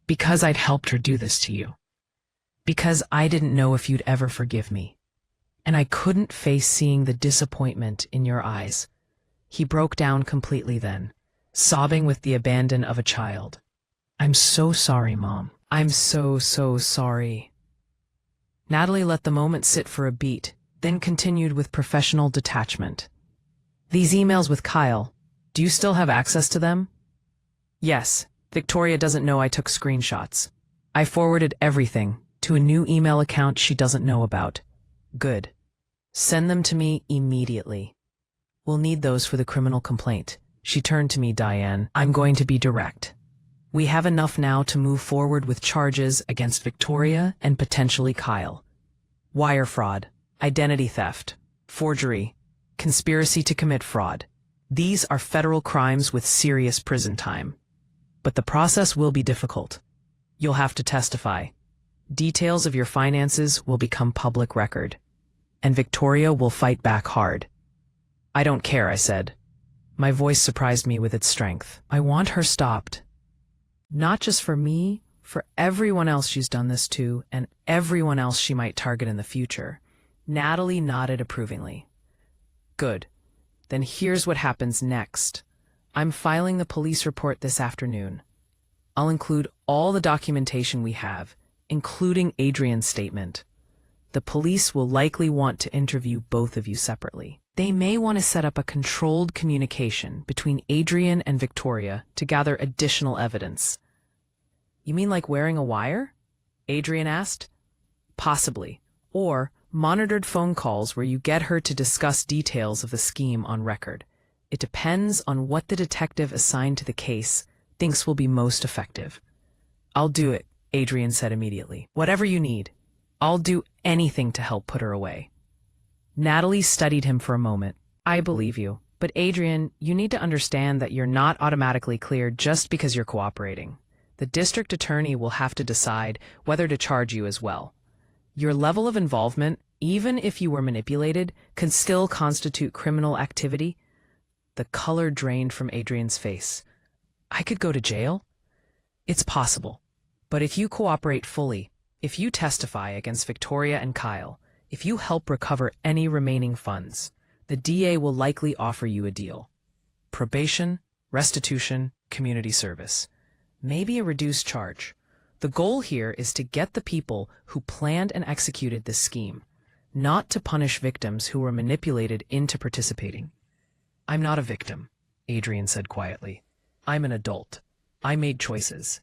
A: Because I'd helped her do this to you. Because I didn't know if you'd ever forgive me. And I couldn't face seeing the disappointment in your eyes. He broke down completely then, sobbing with the abandon of a child. "I'm so sorry, Mom. I'm so sorry." Natalie let the moment sit for a beat, then continued with professional detachment. "These emails with Kyle, do you still have access to them?" "Yes. Victoria doesn't know I took screenshots. I forwarded everything to a new email account she doesn't know about." "Good. Send them to me immediately. We'll need those for the criminal complaint." She turned to me, "Diane, I'm going to be direct. We have enough now to move forward with charges against Victoria and potentially Kyle. Wire fraud, identity theft, forgery, conspiracy to commit fraud. These are federal crimes with serious prison time. But the process will be difficult. You'll have to testify. Details of your finances will become public record. And Victoria will fight back hard." "I don't care," I said. My voice surprised me with its strength. "I want her stopped. Not just for me, for everyone else she's done this to, and everyone else she might target in the future." Natalie nodded approvingly. "Good. Then here's what happens next. I'm filing the police report this afternoon. I'll include all the documentation we have, including Adrian's statement. The police will likely want to interview both of you separately. They may want to set up a controlled communication between Adrian and Victoria to gather additional evidence." "You mean like wearing a wire?" Adrian asked. "Possibly. Or monitored phone calls where you get her to discuss details of the scheme on record. It depends on what the detective assigned to the case thinks will be most effective." "I'll do it," Adrian said immediately. "Whatever you need. I'll do anything to help put her away." Natalie studied him for a moment. "I believe you. But Adrian, you need to understand that you're not automatically cleared just because you're cooperating. The district attorney will have to decide whether to charge you as well. Your level of involvement, even if you were manipulated, can still constitute criminal activity." The color drained from Adrian's face. "I could go to jail?" "It's possible. But if you cooperate fully, if you testify against Victoria and Kyle, if you help recover any remaining funds, the DA will likely offer you a deal. Probation, restitution, community service. Maybe a reduced charge. The goal here is to get the people who planned and executed this scheme, not to punish victims who were manipulated into participating." "I'm not a victim," Adrian said quietly. "I'm an adult. I made choices.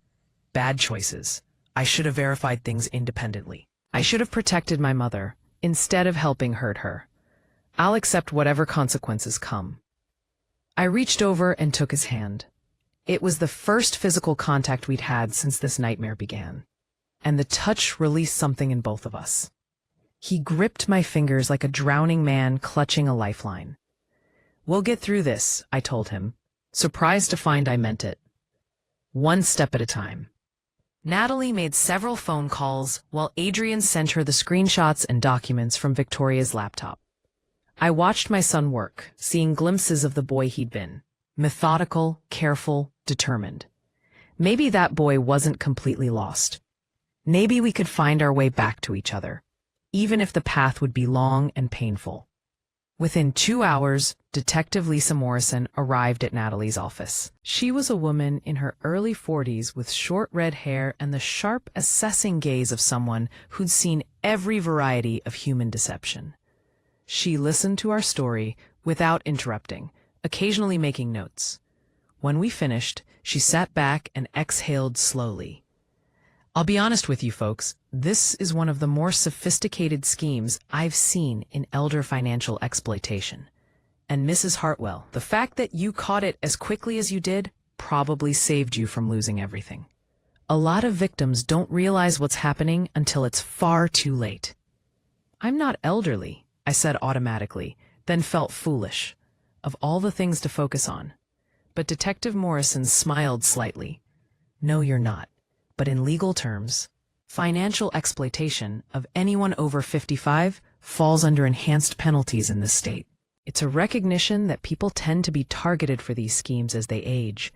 A: Bad choices. I should have verified things independently. I should have protected my mother instead of helping hurt her. I'll accept whatever consequences come." I reached over and took his hand. It was the first physical contact we'd had since this nightmare began, and the touch released something in both of us. He gripped my fingers like a drowning man clutching a lifeline. "We'll get through this," I told him, surprised to find I meant it. "One step at a time." Natalie made several phone calls while Adrian sent her the screenshots and documents from Victoria's laptop. I watched my son work, seeing glimpses of the boy he'd been. Methodical, careful, determined. Maybe that boy wasn't completely lost. Maybe we could find our way back to each other, even if the path would be long and painful. Within 2 hours, Detective Lisa Morrison arrived at Natalie's office. She was a woman in her early 40s with short red hair and the sharp, assessing gaze of someone who'd seen every variety of human deception. She listened to our story without interrupting, occasionally making notes. When we finished, she sat back and exhaled slowly. I'll be honest with you folks, this is one of the more sophisticated schemes I've seen in elder financial exploitation. And Mrs. Hartwell, the fact that you caught it as quickly as you did probably saved you from losing everything. A lot of victims don't realize what's happening until it's far too late. I'm not elderly, I said automatically, then felt foolish. Of all the things to focus on. But Detective Morrison smiled slightly. No, you're not. But in legal terms, financial exploitation of anyone over 55 falls under enhanced penalties in this state. It's a recognition that people tend to be targeted for these schemes as they age,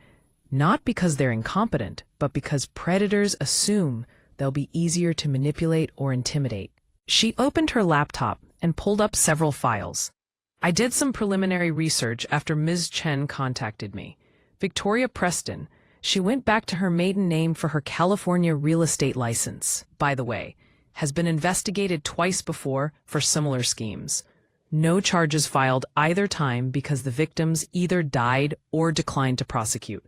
A: not because they're incompetent, but because predators assume they'll be easier to manipulate or intimidate. She opened her laptop and pulled up several files. I did some preliminary research after Ms. Chen contacted me. Victoria Preston. She went back to her maiden name for her California real estate license, by the way, has been investigated twice before for similar schemes. No charges filed either time because the victims either died or declined to prosecute.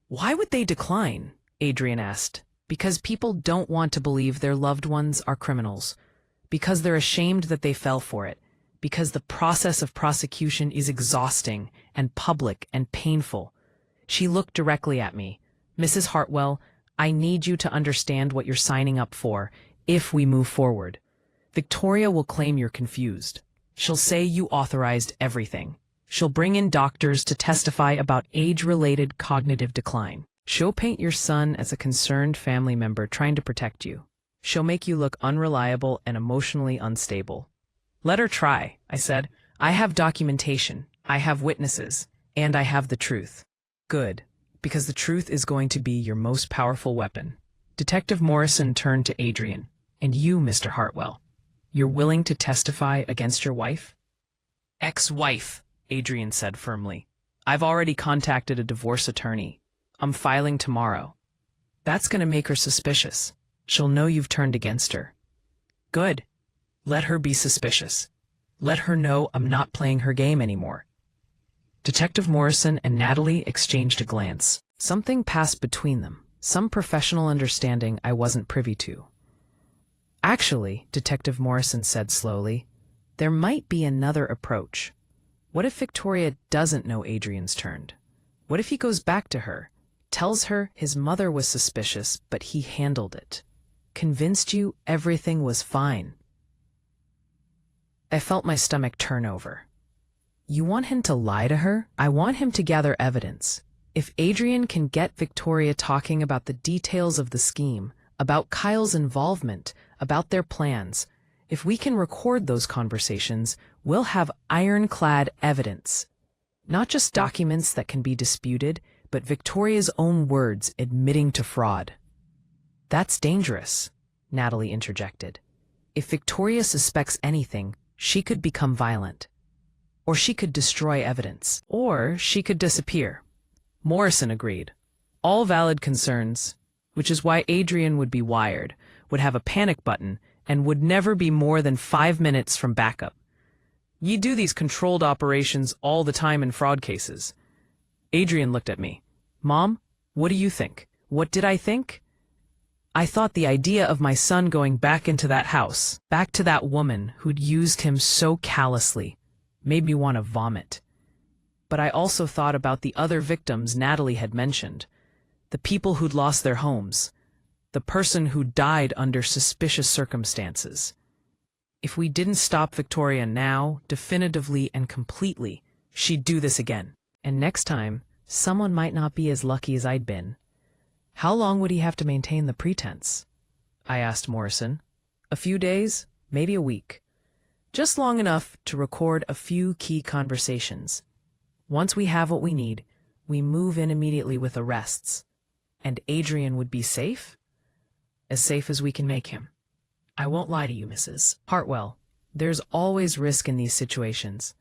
A: Why would they decline? Adrian asked. Because people don't want to believe their loved ones are criminals. Because they're ashamed that they fell for it. Because the process of prosecution is exhausting and public and painful. She looked directly at me. Mrs. Hartwell, I need you to understand what you're signing up for if we move forward. Victoria will claim you're confused. She'll say you authorized everything. She'll bring in doctors to testify about age-related cognitive decline. She'll paint your son as a concerned family member trying to protect you. She'll make you look unreliable and emotionally unstable. Let her try, I said. I have documentation, I have witnesses, and I have the truth. Good, because the truth is going to be your most powerful weapon. Detective Morrison turned to Adrian. And you, Mr. Hartwell, you're willing to testify against your wife? Ex-wife, Adrian said firmly. I've already contacted a divorce attorney. I'm filing tomorrow. That's going to make her suspicious. She'll know you've turned against her. Good. Let her be suspicious. Let her know I'm not playing her game anymore. Detective Morrison and Natalie exchanged a glance. Something passed between them, some professional understanding I wasn't privy to. Actually, Detective Morrison said slowly, there might be another approach. What if Victoria doesn't know Adrian's turned? What if he goes back to her, tells her his mother was suspicious, but he handled it, convinced you everything was fine? I felt my stomach turn over. You want him to lie to her? I want him to gather evidence. If Adrian can get Victoria talking about the details of the scheme, about Kyle's involvement, about their plans, if we can record those conversations, we'll have ironclad evidence. Not just documents that can be disputed, but Victoria's own words admitting to fraud. That's dangerous, Natalie interjected. If Victoria suspects anything, she could become violent. Or she could destroy evidence. Or she could disappear. Morrison agreed. All valid concerns, which is why Adrian would be wired, would have a panic button, and would never be more than 5 minutes from backup. You do these controlled operations all the time in fraud cases. Adrian looked at me. Mom, what do you think? What did I think? I thought the idea of my son going back into that house, back to that woman who'd used him so callously, made me want to vomit. But I also thought about the other victims Natalie had mentioned, the people who'd lost their homes, the person who died under suspicious circumstances. If we didn't stop Victoria now, definitively and completely, she'd do this again. And next time, someone might not be as lucky as I'd been. How long would he have to maintain the pretense? I asked Morrison. A few days, maybe a week. Just long enough to record a few key conversations. Once we have what we need, we move in immediately with arrests. And Adrian would be safe? As safe as we can make him. I won't lie to you, Mrs. Hartwell. There's always risk in these situations,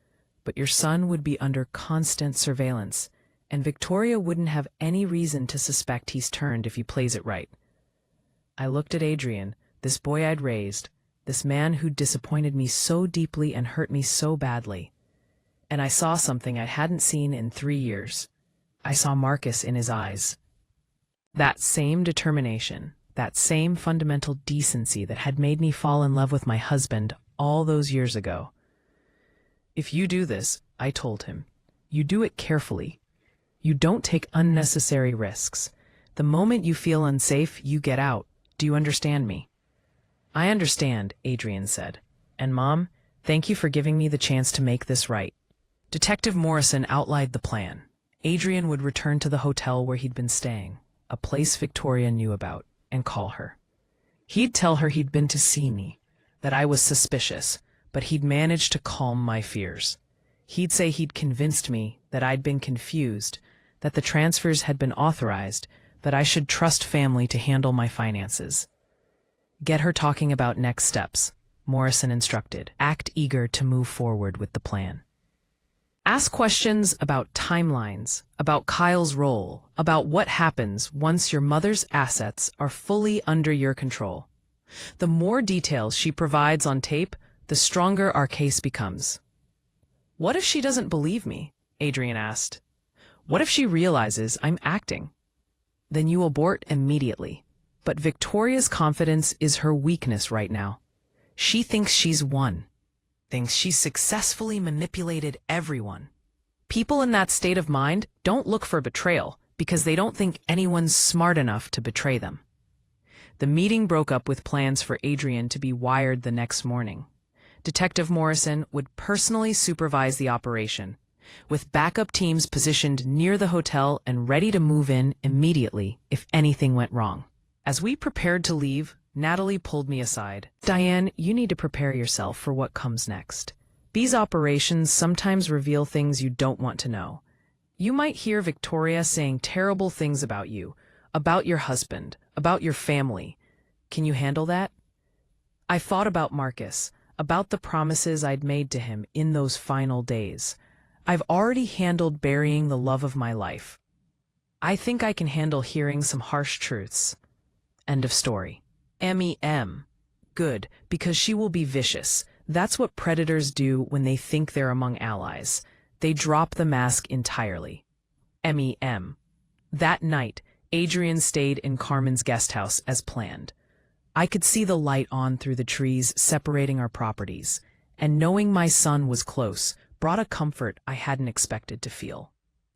A: but your son would be under constant surveillance, and Victoria wouldn't have any reason to suspect he's turned if he plays it right. I looked at Adrian, this boy I'd raised, this man who'd disappointed me so deeply and hurt me so badly. And I saw something I hadn't seen in 3 years. I saw Marcus in his eyes. That same determination, that same fundamental decency that had made me fall in love with my husband all those years ago. If you do this, I told him, you do it carefully. You don't take unnecessary risks. The moment you feel unsafe, you get out. Do you understand me? I understand, Adrian said. And Mom, thank you for giving me the chance to make this right. Detective Morrison outlined the plan. Adrian would return to the hotel where he'd been staying, a place Victoria knew about, and call her. He'd tell her he'd been to see me, that I was suspicious, but he'd managed to calm my fears. He'd say he'd convinced me that I'd been confused, that the transfers had been authorized, that I should trust family to handle my finances. Get her talking about next steps, Morrison instructed. Act eager to move forward with the plan. Ask questions about timelines, about Kyle's role, about what happens once your mother's assets are fully under your control. The more details she provides on tape, the stronger our case becomes. What if she doesn't believe me? Adrian asked. What if she realizes I'm acting? Then you abort immediately. But Victoria's confidence is her weakness right now. She thinks she's won. Thinks she's successfully manipulated everyone. People in that state of mind don't look for betrayal because they don't think anyone's smart enough to betray them. The meeting broke up with plans for Adrian to be wired the next morning. Detective Morrison would personally supervise the operation, with backup teams positioned near the hotel and ready to move in immediately if anything went wrong. As we prepared to leave, Natalie pulled me aside. Diane, you need to prepare yourself for what comes next. These operations sometimes reveal things you don't want to know. You might hear Victoria saying terrible things about you, about your husband, about your family. Can you handle that? I thought about Marcus, about the promises I'd made to him in those final days. I've already handled burying the love of my life. I think I can handle hearing some harsh truths. End of story. MEM. Good, because she will be vicious. That's what predators do when they think they're among allies. They drop the mask entirely. MEM. That night, Adrian stayed in Carmen's guest house as planned. I could see the light on through the trees separating our properties, and knowing my son was close brought a comfort I hadn't expected to feel.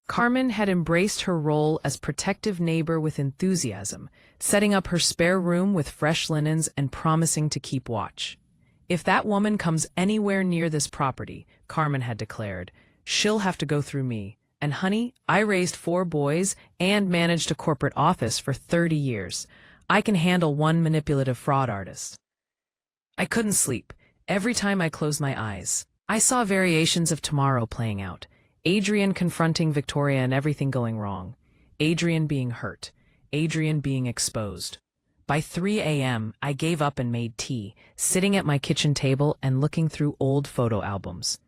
A: Carmen had embraced her role as protective neighbor with enthusiasm, setting up her spare room with fresh linens and promising to keep watch. If that woman comes anywhere near this property, Carmen had declared, she'll have to go through me. And honey, I raised 4 boys and managed a corporate office for 30 years. I can handle one manipulative fraud artist. I couldn't sleep. Every time I closed my eyes, I saw variations of tomorrow playing out. Adrian confronting Victoria and everything going wrong. Adrian being hurt. Adrian being exposed. By 3 a.m., I gave up and made tea, sitting at my kitchen table and looking through old photo albums.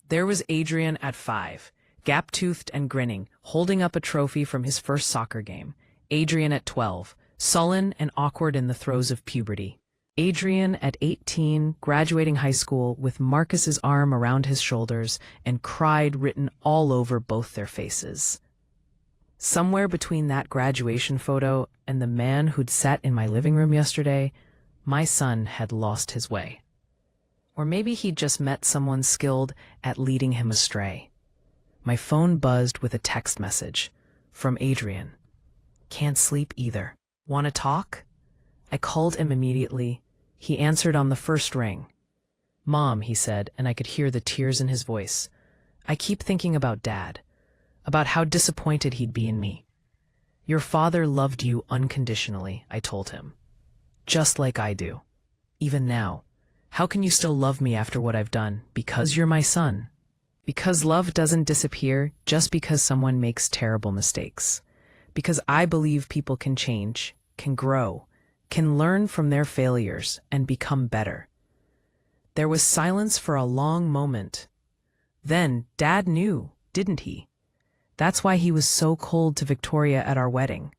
A: There was Adrian at 5, gap-toothed and grinning, holding up a trophy from his first soccer game. Adrian at 12, sullen and awkward in the throes of puberty. Adrian at 18, graduating high school with Marcus's arm around his shoulders and pride written all over both their faces. Somewhere between that graduation photo and the man who'd sat in my living room yesterday, my son had lost his way. Or maybe he'd just met someone skilled at leading him astray. My phone buzzed with a text message from Adrian. Can't sleep either. Want to talk? I called him immediately. He answered on the first ring. Mom, he said, and I could hear the tears in his voice. I keep thinking about Dad, about how disappointed he'd be in me. Your father loved you unconditionally, I told him. Just like I do. Even now. How can you still love me after what I've done? Because you're my son. Because love doesn't disappear just because someone makes terrible mistakes. Because I believe people can change, can grow, can learn from their failures and become better. There was silence for a long moment. Then Dad knew, didn't he? That's why he was so cold to Victoria at our wedding.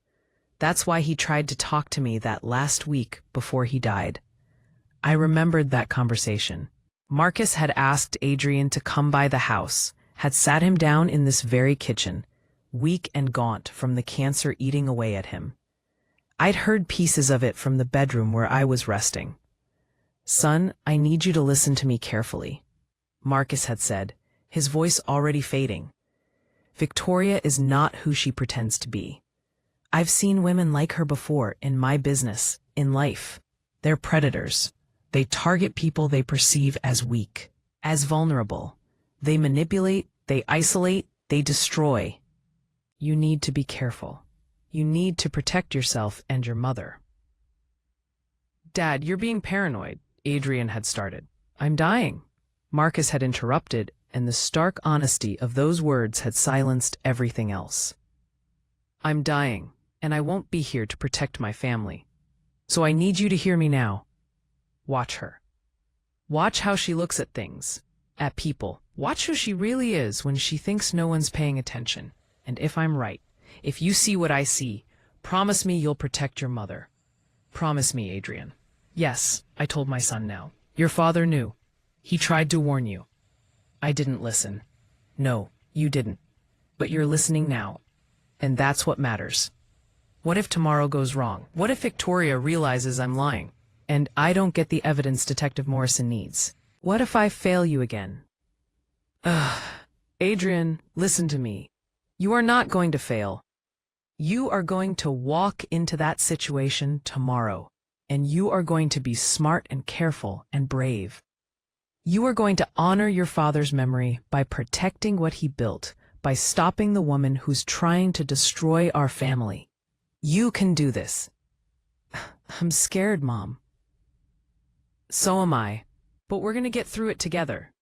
A: That's why he tried to talk to me that last week before he died. I remembered that conversation. Marcus had asked Adrian to come by the house, had sat him down in this very kitchen, weak and gaunt from the cancer eating away at him. I'd heard pieces of it from the bedroom where I was resting. "Son, I need you to listen to me carefully," Marcus had said, his voice already fading. "Victoria is not who she pretends to be. I've seen women like her before in my business, in life. They're predators. They target people they perceive as weak, as vulnerable. They manipulate, they isolate, they destroy. You need to be careful. You need to protect yourself and your mother." "Dad, you're being paranoid," Adrian had started. "I'm dying," Marcus had interrupted, and the stark honesty of those words had silenced everything else. "I'm dying, and I won't be here to protect my family. So I need you to hear me now. Watch her. Watch how she looks at things, at people. Watch who she really is when she thinks no one's paying attention. And if I'm right, if you see what I see, promise me you'll protect your mother. Promise me, Adrian." "Yes," I told my son now. "Your father knew. He tried to warn you. I didn't listen." "No, you didn't. But you're listening now. And that's what matters. What if tomorrow goes wrong? What if Victoria realizes I'm lying, and I don't get the evidence Detective Morrison needs? What if I fail you again?" Ugh. "Adrian, listen to me. You are not going to fail. You are going to walk into that situation tomorrow, and you are going to be smart and careful and brave. You are going to honor your father's memory by protecting what he built, by stopping the woman who's trying to destroy our family. You can do this." "I'm scared, Mom." "So am I, but we're going to get through it together."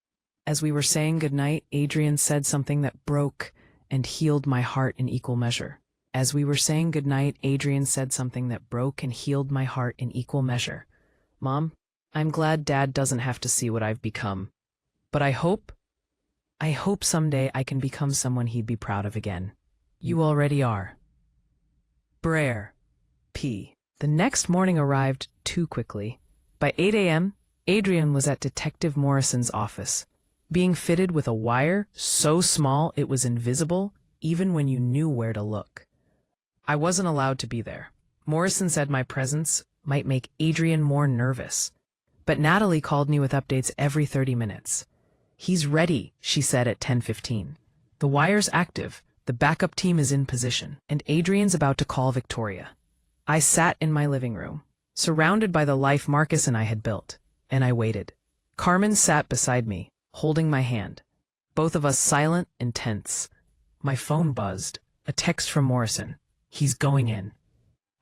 A: As we were saying goodnight, Adrian said something that broke and healed my heart in equal measure. As we were saying goodnight, Adrian said something that broke and healed my heart in equal measure. "Mom, I'm glad Dad doesn't have to see what I've become. But I hope someday I can become someone he'd be proud of again. You already are." Brer. P. The next morning arrived too quickly. By 8 a.m., Adrian was at Detective Morrison's office, being fitted with a wire so small it was invisible even when you knew where to look. I wasn't allowed to be there. Morrison said my presence might make Adrian more nervous. But Natalie called me with updates every 30 minutes. "He's ready," she said at 10:15. "The wire's active, the backup team is in position, and Adrian's about to call Victoria." I sat in my living room, surrounded by the life Marcus and I had built, and I waited. Carmen sat beside me, holding my hand, both of us silent and tense. My phone buzzed, a text from Morrison. "He's going in."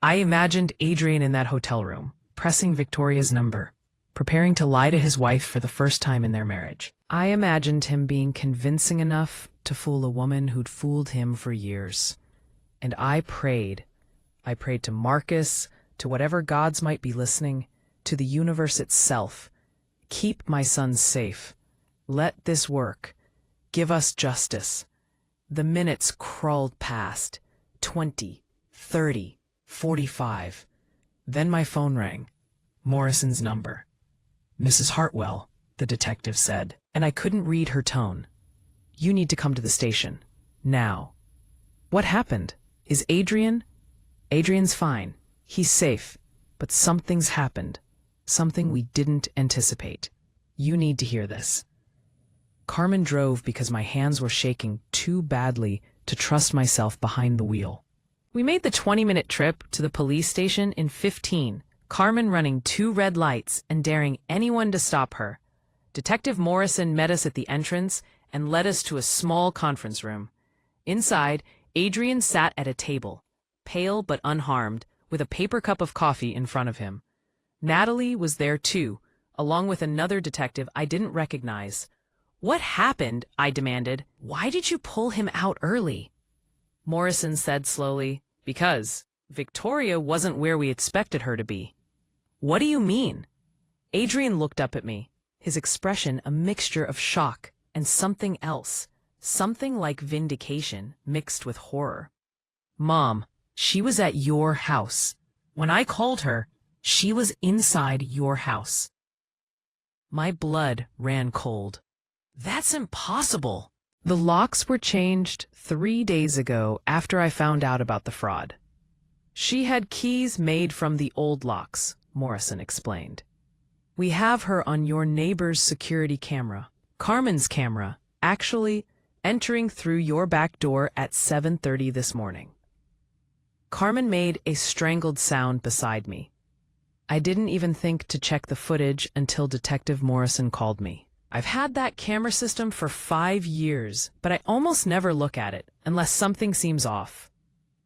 A: I imagined Adrian in that hotel room, pressing Victoria's number, preparing to lie to his wife for the first time in their marriage. I imagined him being convincing enough to fool a woman who'd fooled him for years. And I prayed. I prayed to Marcus, to whatever gods might be listening, to the universe itself. Keep my son safe. Let this work. Give us justice. The minutes crawled past. 20, 30, 45. Then my phone rang. Morrison's number. "Mrs. Hartwell," the detective said, and I couldn't read her tone. "You need to come to the station. Now." "What happened? Is Adrian?" "Adrian's fine. He's safe. But something's happened. Something we didn't anticipate. You need to hear this." Carmen drove because my hands were shaking too badly to trust myself behind the wheel. We made the 20-minute trip to the police station in 15, Carmen running 2 red lights and daring anyone to stop her. Detective Morrison met us at the entrance and led us to a small conference room. Inside, Adrian sat at a table, pale but unharmed, with a paper cup of coffee in front of him. Natalie was there too, along with another detective I didn't recognize. "What happened?" I demanded. "Why did you pull him out early?" Morrison said slowly, "Because Victoria wasn't where we expected her to be." "What do you mean?" Adrian looked up at me. his expression a mixture of shock and something else, something like vindication mixed with horror. "Mom, she was at your house. When I called her, she was inside your house." My blood ran cold. "That's impossible." "The locks were changed 3 days ago after I found out about the fraud. She had keys made from the old locks," Morrison explained. "We have her on your neighbor's security camera, Carmen's camera, actually entering through your back door at 7:30 this morning." Carmen made a strangled sound beside me. I didn't even think to check the footage until Detective Morrison called me. "I've had that camera system for 5 years, but I almost never look at it unless something seems off."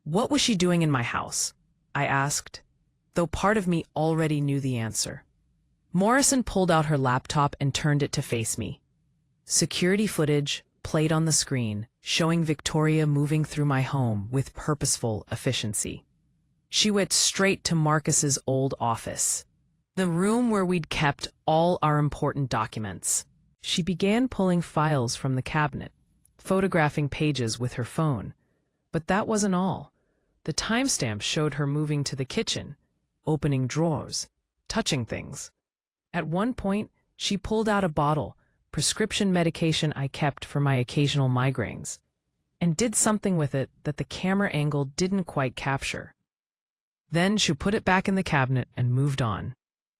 A: "What was she doing in my house?" I asked, though part of me already knew the answer. Morrison pulled out her laptop and turned it to face me. Security footage played on the screen, showing Victoria moving through my home with purposeful efficiency. She went straight to Marcus's old office, the room where we'd kept all our important documents. She began pulling files from the cabinet, photographing pages with her phone. But that wasn't all. The timestamp showed her moving to the kitchen, opening drawers, touching things. At one point, she pulled out a bottle, prescription medication I kept for my occasional migraines, and did something with it that the camera angle didn't quite capture. Then she put it back in the cabinet and moved on.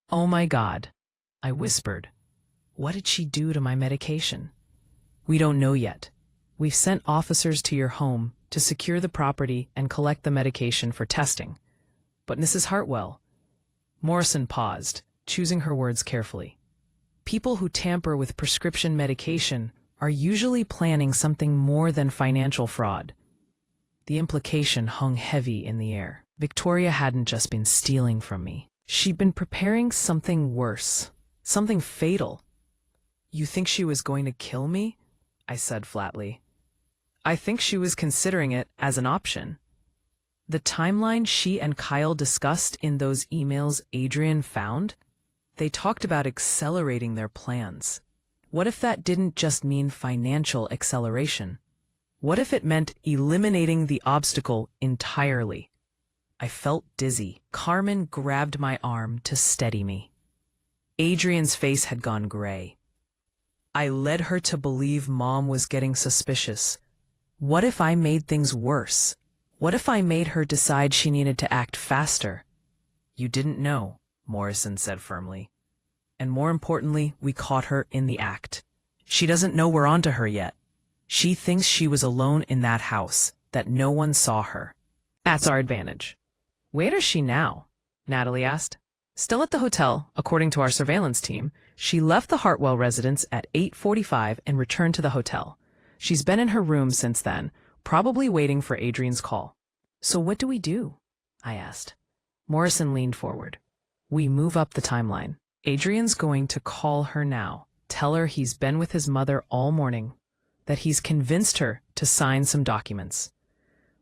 A: "Oh my God," I whispered. "What did she do to my medication?" "We don't know yet. We've sent officers to your home to secure the property and collect the medication for testing. But Mrs. Hartwell—" Morrison paused, choosing her words carefully. "People who tamper with prescription medication are usually planning something more than financial fraud." The implication hung heavy in the air. Victoria hadn't just been stealing from me. She'd been preparing something worse, something fatal. "You think she was going to kill me?" I said flatly. "I think she was considering it as an option." The timeline she and Kyle discussed in those emails Adrian found? They talked about accelerating their plans. What if that didn't just mean financial acceleration? What if it meant eliminating the obstacle entirely? I felt dizzy. Carmen grabbed my arm to steady me. Adrian's face had gone gray. "I led her to believe Mom was getting suspicious. What if I made things worse? What if I made her decide she needed to act faster?" "You didn't know," Morrison said firmly. "And more importantly, we caught her in the act. She doesn't know we're onto her yet. She thinks she was alone in that house, that no one saw her. That's our advantage." "Where is she now?" Natalie asked. "Still at the hotel, according to our surveillance team. She left the Hartwell residence at 8:45 and returned to the hotel. She's been in her room since then, probably waiting for Adrian's call." "So what do we do?" I asked. Morrison leaned forward. "We move up the timeline. Adrian's going to call her now, tell her he's been with his mother all morning, that he's convinced her to sign some documents.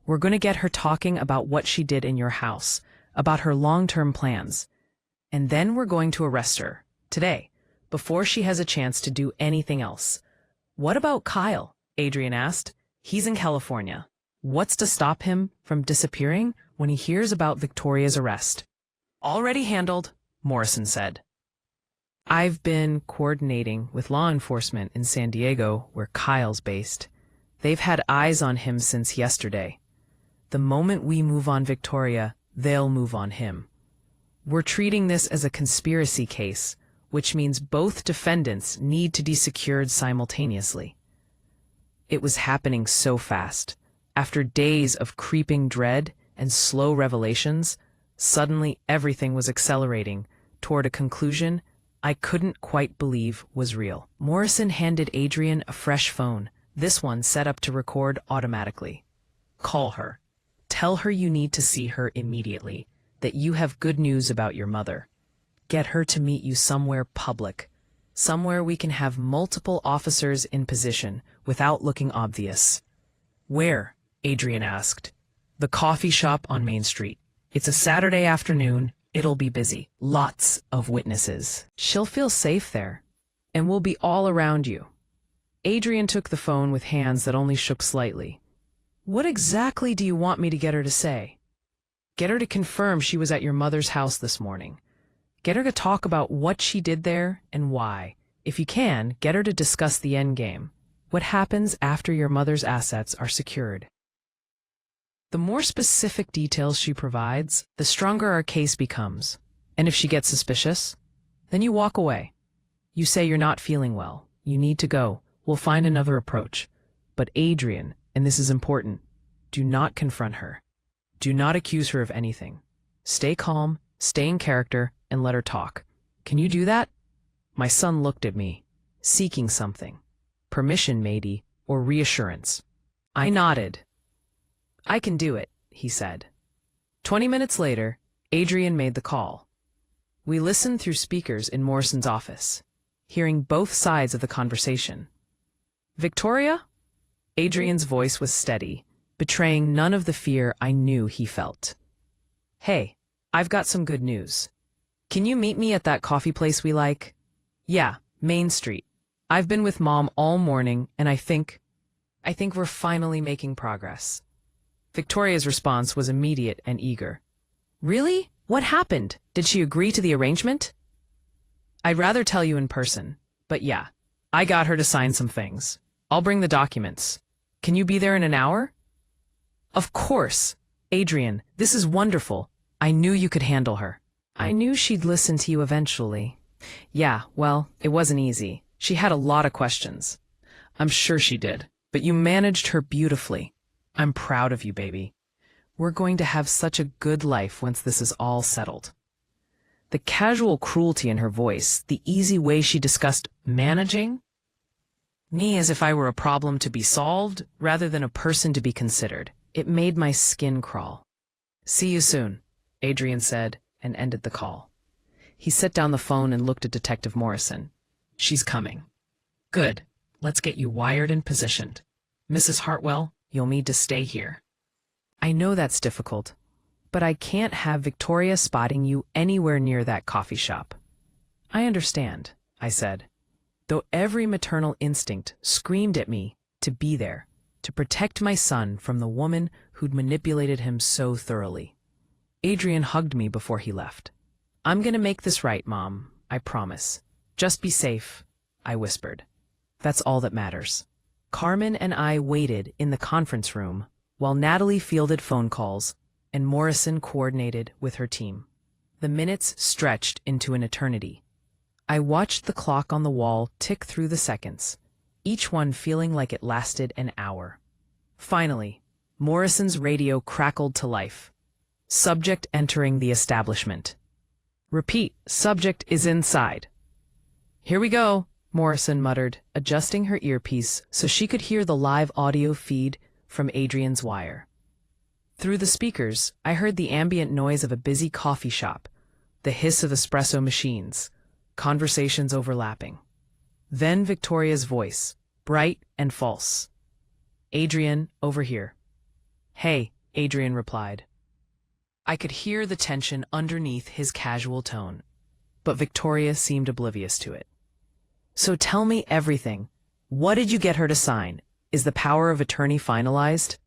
A: We're going to get her talking about what she did in your house, about her long-term plans. And then we're going to arrest her, today, before she has a chance to do anything else." "What about Kyle?" Adrian asked. "He's in California. What's to stop him from disappearing when he hears about Victoria's arrest?" "Already handled," Morrison said. "I've been coordinating with law enforcement in San Diego, where Kyle's based. They've had eyes on him since yesterday. The moment we move on Victoria, they'll move on him. We're treating this as a conspiracy case, which means both defendants need to be secured simultaneously." It was happening so fast. After days of creeping dread and slow revelations, suddenly everything was accelerating toward a conclusion I couldn't quite believe was real. Morrison handed Adrian a fresh phone, this one set up to record automatically. "Call her. Tell her you need to see her immediately, that you have good news about your mother. Get her to meet you somewhere public, somewhere we can have multiple officers in position without looking obvious." "Where?" Adrian asked. "The coffee shop on Main Street. It's a Saturday afternoon. It'll be busy. Lots of witnesses. She'll feel safe there." and we'll be all around you. Adrian took the phone with hands that only shook slightly. What exactly do you want me to get her to say? Get her to confirm she was at your mother's house this morning. Get her to talk about what she did there and why. If you can, get her to discuss the end game. What happens after your mother's assets are secured? The more specific details she provides, the stronger our case becomes. And if she gets suspicious, then you walk away. You say you're not feeling well. You need to go. We'll find another approach. But Adrian, and this is important, do not confront her. Do not accuse her of anything. Stay calm, stay in character, and let her talk. Can you do that? My son looked at me, seeking something. Permission, maybe, or reassurance. I nodded. I can do it, he said. 20 minutes later, Adrian made the call. We listened through speakers in Morrison's office, hearing both sides of the conversation. Victoria? Adrian's voice was steady, betraying none of the fear I knew he felt. Hey, I've got some good news. Can you meet me at that coffee place we like? Yeah, Main Street. I've been with Mom all morning, and I think we're finally making progress. Victoria's response was immediate and eager. Really? What happened? Did she agree to the arrangement? I'd rather tell you in person, but yeah, I got her to sign some things. I'll bring the documents. Can you be there in an hour? Of course. Adrian, this is wonderful. I knew you could handle her. I knew she'd listen to you eventually. Yeah, well, it wasn't easy. She had a lot of questions. I'm sure she did, but you managed her beautifully. I'm proud of you, baby. We're going to have such a good life once this is all settled. The casual cruelty in her voice, the easy way she discussed managing me as if I were a problem to be solved rather than a person to be considered. It made my skin crawl. See you soon, Adrian said, and ended the call. He set down the phone and looked at Detective Morrison. She's coming. Good. Let's get you wired and positioned. Mrs. Hartwell, you'll need to stay here. I know that's difficult, but I can't have Victoria spotting you anywhere near that coffee shop. I understand, I said, though every maternal instinct screamed at me to be there, to protect my son from the woman who'd manipulated him so thoroughly. Adrian hugged me before he left. I'm gonna make this right, Mom, I promise. Just be safe, I whispered. That's all that matters. Carmen and I waited in the conference room while Natalie fielded phone calls and Morrison coordinated with her team. The minutes stretched into an eternity. I watched the clock on the wall tick through the seconds, each one feeling like it lasted an hour. Finally, Morrison's radio crackled to life. Subject entering the establishment. Repeat, subject is inside. Here we go, Morrison muttered, adjusting her earpiece so she could hear the live audio feed from Adrian's wire. Through the speakers, I heard the ambient noise of a busy coffee shop, the hiss of espresso machines, conversations overlapping. Then Victoria's voice, bright and false. Adrian, over here. Hey, Adrian replied. I could hear the tension underneath his casual tone, but Victoria seemed oblivious to it. So tell me everything. What did you get her to sign? Is the power of attorney finalized?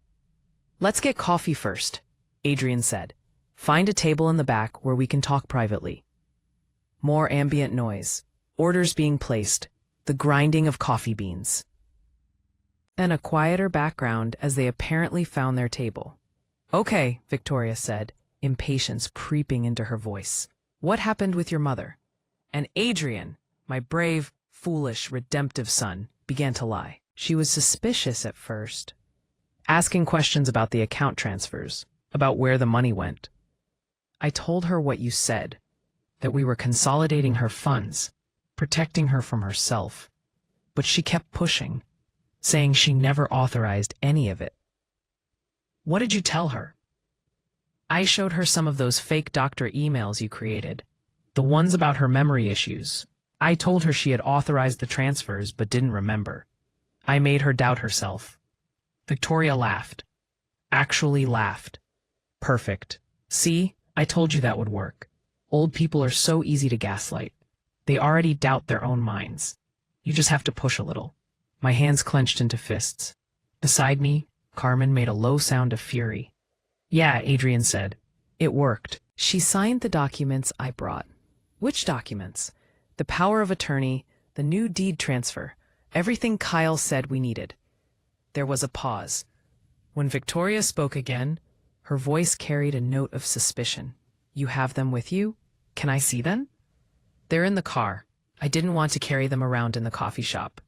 A: Let's get coffee first, Adrian said. Find a table in the back where we can talk privately. More ambient noise, orders being placed, the grinding of coffee beans. Then a quieter background as they apparently found their table. Okay, Victoria said, impatience creeping into her voice. What happened with your mother? And Adrian, my brave, foolish, redemptive son, began to lie. She was suspicious at first, asking questions about the account transfers, about where the money went. I told her what you said, that we were consolidating her funds, protecting her from herself. But she kept pushing, saying she never authorized any of it. What did you tell her? I showed her some of those fake doctor emails you created, the ones about her memory issues. I told her she had authorized the transfers but didn't remember. I made her doubt herself. Victoria laughed. Actually laughed. Perfect. See, I told you that would work. Old people are so easy to gaslight. They already doubt their own minds. You just have to push a little. My hands clenched into fists. Beside me, Carmen made a low sound of fury. Yeah, Adrian said. It worked. She signed the documents I brought. Which documents? The power of attorney, the new deed transfer, everything Kyle said we needed. There was a pause. When Victoria spoke again, her voice carried a note of suspicion. You have them with you? Can I see them? They're in the car. I didn't want to carry them around in the coffee shop.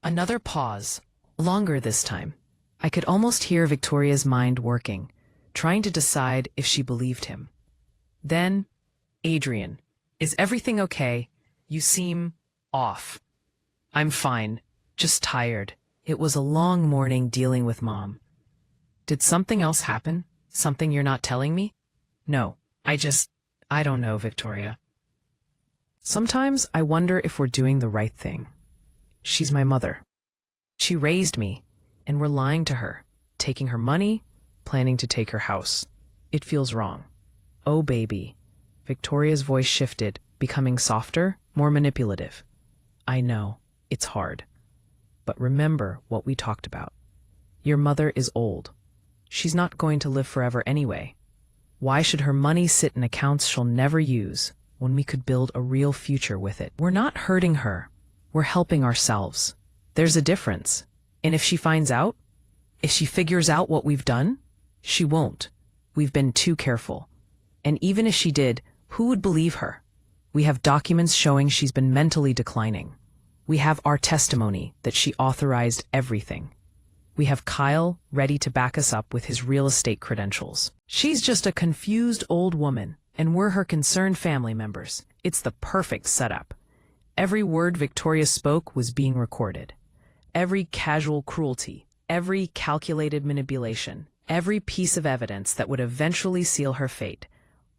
A: Another pause. Longer this time. I could almost hear Victoria's mind working, trying to decide if she believed him. Then, Adrian, is everything okay? You seem off. I'm fine, just tired. It was a long morning dealing with Mom. Did something else happen? Something you're not telling me? No, I don't know, Victoria. Sometimes I wonder if we're doing the right thing. She's my mother. She raised me, and we're lying to her, taking her money, planning to take her house. It feels wrong. Oh, baby. Victoria's voice shifted, becoming softer, more manipulative. I know, it's hard. But remember what we talked about. Your mother is old. She's not going to live forever anyway. Why should her money sit in accounts she'll never use when we could build a real future with it? We're not hurting her. We're helping ourselves. There's a difference. And if she finds out, if she figures out what we've done, she won't. We've been too careful. And even if she did, who would believe her? We have documents showing she's been mentally declining. We have our testimony that she authorized everything. We have Kyle ready to back us up with his real estate credentials. She's just a confused old woman, and we're her concerned family members. It's the perfect setup. Every word Victoria spoke was being recorded. Every casual cruelty, every calculated manipulation, every piece of evidence that would eventually seal her fate.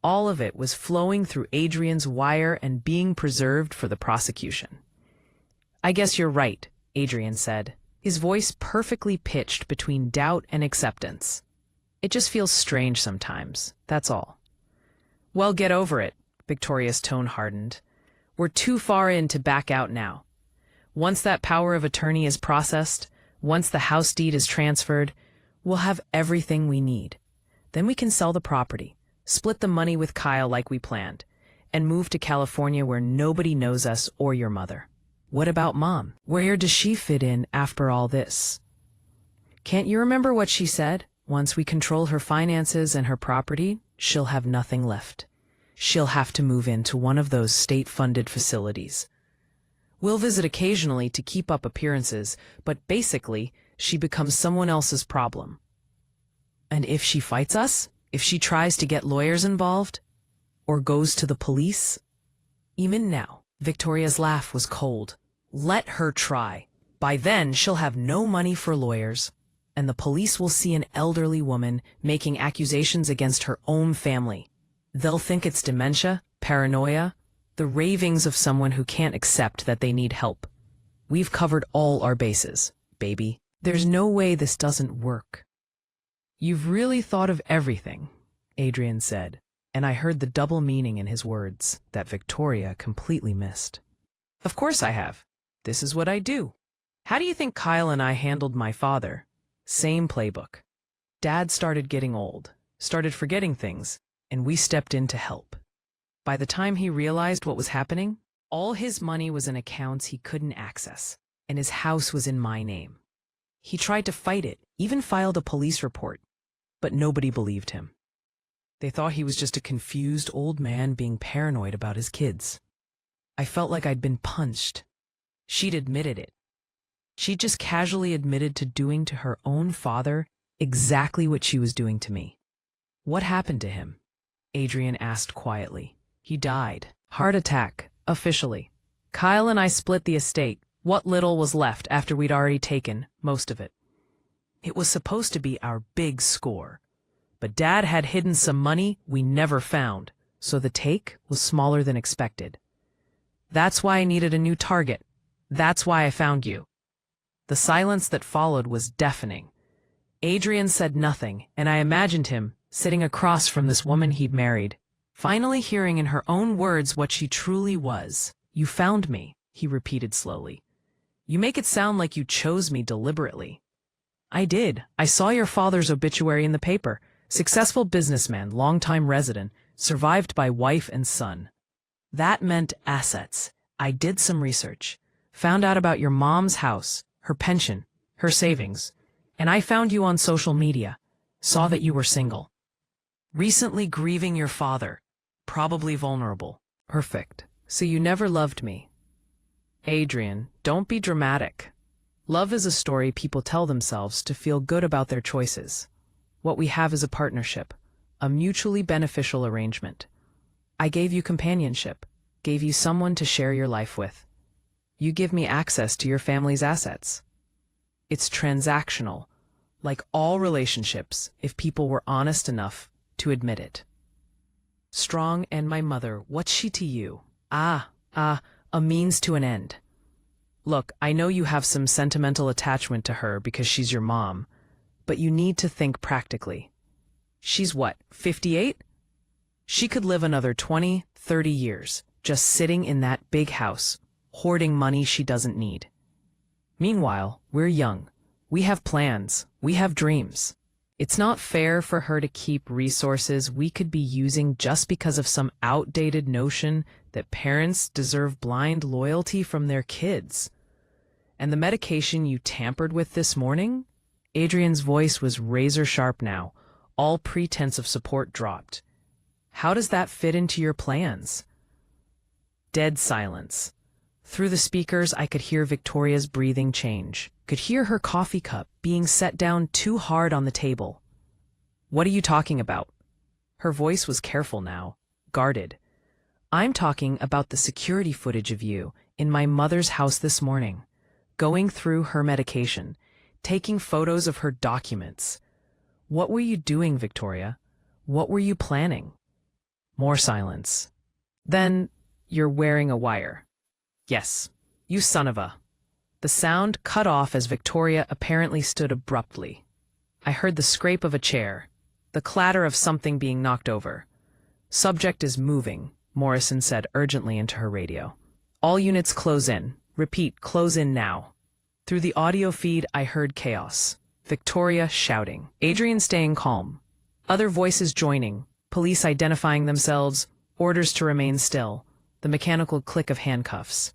A: All of it was flowing through Adrian's wire and being preserved for the prosecution. I guess you're right, Adrian said, his voice perfectly pitched between doubt and acceptance. It just feels strange sometimes, that's all. Well, get over it, Victoria's tone hardened. We're too far in to back out now. Once that power of attorney is processed, once the house deed is transferred, we'll have everything we need. Then we can sell the property, split the money with Kyle like we planned, and move to California where nobody knows us or your mother. What about Mom? Where does she fit in after all this? Can't you remember what she said? Once we control her finances and her property, she'll have nothing left. She'll have to move into one of those state-funded facilities. We'll visit occasionally to keep up appearances, but basically, she becomes someone else's problem. And if she fights us, if she tries to get lawyers involved, or goes to the police, even now, Victoria's laugh was cold. Let her try. By then, she'll have no money for lawyers, and the police will see an elderly woman making accusations against her own family. They'll think it's dementia, paranoia, the ravings of someone who can't accept that they need help. We've covered all our bases, baby. There's no way this doesn't work. You've really thought of everything, Adrian said, and I heard the double meaning in his words that Victoria completely missed. Of course I have. This is what I do. How do you think Kyle and I handled my father? Same playbook. Dad started getting old, started forgetting things, and we stepped in to help. By the time he realized what was happening, all his money was in accounts he couldn't access, and his house was in my name. He tried to fight it, even filed a police report, but nobody believed him. They thought he was just a confused old man being paranoid about his kids. I felt like I'd been punched. She'd admitted it. She just casually admitted to doing to her own father exactly what she was doing to me. What happened to him? Adrian asked quietly. He died. Heart attack, officially. Kyle and I split the estate, what little was left after we'd already taken most of it. It was supposed to be our big score. But Dad had hidden some money we never found, so the take was smaller than expected. That's why I needed a new target. That's why I found you. The silence that followed was deafening. Adrian said nothing, and I imagined him, sitting across from this woman he'd married, finally hearing in her own words what she truly was. You found me, he repeated slowly. You make it sound like you chose me deliberately. I did. I saw your father's obituary in the paper. Successful businessman, longtime resident, survived by wife and son. That meant assets. I did some research. Found out about your mom's house, her pension, her savings. And I found you on social media. Saw that you were single. Recently grieving your father. Probably vulnerable. Perfect. So you never loved me. Adrian, don't be dramatic. Love is a story people tell themselves to feel good about their choices. What we have is a partnership, a mutually beneficial arrangement. I gave you companionship, gave you someone to share your life with. You give me access to your family's assets. It's transactional, like all relationships, if people were honest enough to admit it. Strong and my mother, what's she to you? A means to an end. Look, I know you have some sentimental attachment to her because she's your mom, but you need to think practically. She's what, 58? She could live another 20, 30 years, just sitting in that big house, hoarding money she doesn't need. Meanwhile, we're young. We have plans. We have dreams. It's not fair for her to keep resources we could be using just because of some outdated notion that parents deserve blind loyalty from their kids. And the medication you tampered with this morning? Adrian's voice was razor sharp now. All pretense of support dropped. How does that fit into your plans? Dead silence. Through the speakers, I could hear Victoria's breathing change. Could hear her coffee cup being set down too hard on the table. What are you talking about? Her voice was careful now, guarded. I'm talking about the security footage of you in my mother's house this morning, going through her medication, taking photos of her documents. What were you doing, Victoria? What were you planning? More silence. Then, you're wearing a wire. Yes, you son of a... The sound cut off as Victoria apparently stood abruptly. I heard the scrape of a chair, the clatter of something being knocked over. Subject is moving, Morrison said urgently into her radio. All units close in. Repeat, close in now. Through the audio feed, I heard chaos. Victoria shouting. Adrian staying calm. Other voices joining. Police identifying themselves. Orders to remain still. The mechanical click of handcuffs.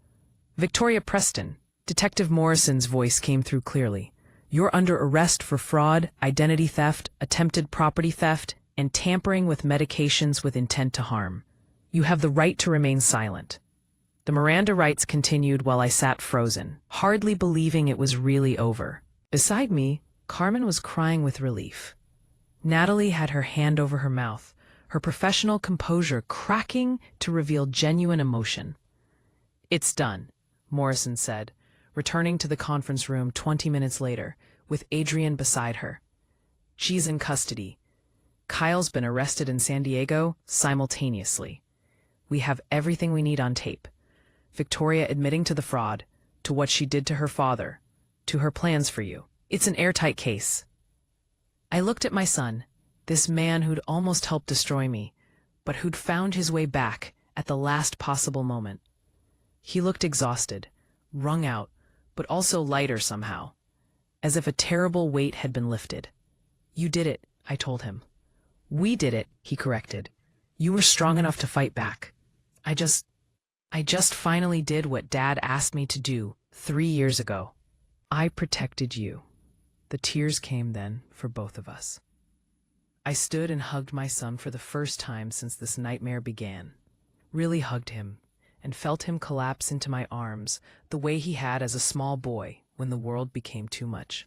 A: Victoria Preston. Detective Morrison's voice came through clearly. You're under arrest for fraud, identity theft, attempted property theft, and tampering with medications with intent to harm. You have the right to remain silent. The Miranda rights continued while I sat frozen, hardly believing it was really over. Beside me, Carmen was crying with relief. Natalie had her hand over her mouth, her professional composure cracking to reveal genuine emotion. It's done, Morrison said, returning to the conference room 20 minutes later, with Adrian beside her. She's in custody. Kyle's been arrested in San Diego simultaneously. We have everything we need on tape. Victoria admitting to the fraud, to what she did to her father, to her plans for you. It's an airtight case. I looked at my son, this man who'd almost helped destroy me, but who'd found his way back at the last possible moment. He looked exhausted, wrung out, but also lighter somehow, as if a terrible weight had been lifted. You did it, I told him. We did it, he corrected. You were strong enough to fight back. I just finally did what Dad asked me to do 3 years ago. I protected you. The tears came then for both of us. I stood and hugged my son for the first time since this nightmare began. Really hugged him and felt him collapse into my arms the way he had as a small boy when the world became too much.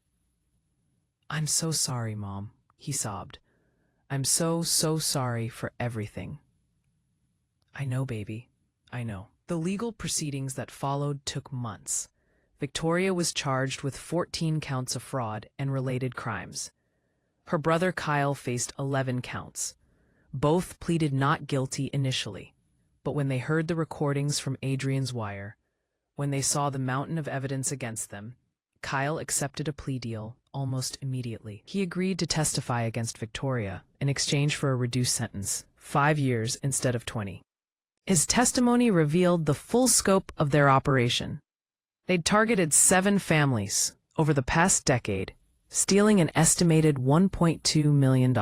A: I'm so sorry, Mom, he sobbed. I'm so sorry for everything. I know, baby. I know. The legal proceedings that followed took months. Victoria was charged with 14 counts of fraud and related crimes. Her brother Kyle faced 11 counts. Both pleaded not guilty initially, but when they heard the recordings from Adrian's wire, when they saw the mountain of evidence against them, Kyle accepted a plea deal almost immediately. He agreed to testify against Victoria in exchange for a reduced sentence, 5 years instead of 20. His testimony revealed the full scope of their operation. They'd targeted 7 families over the past decade, stealing an estimated $1.2 million.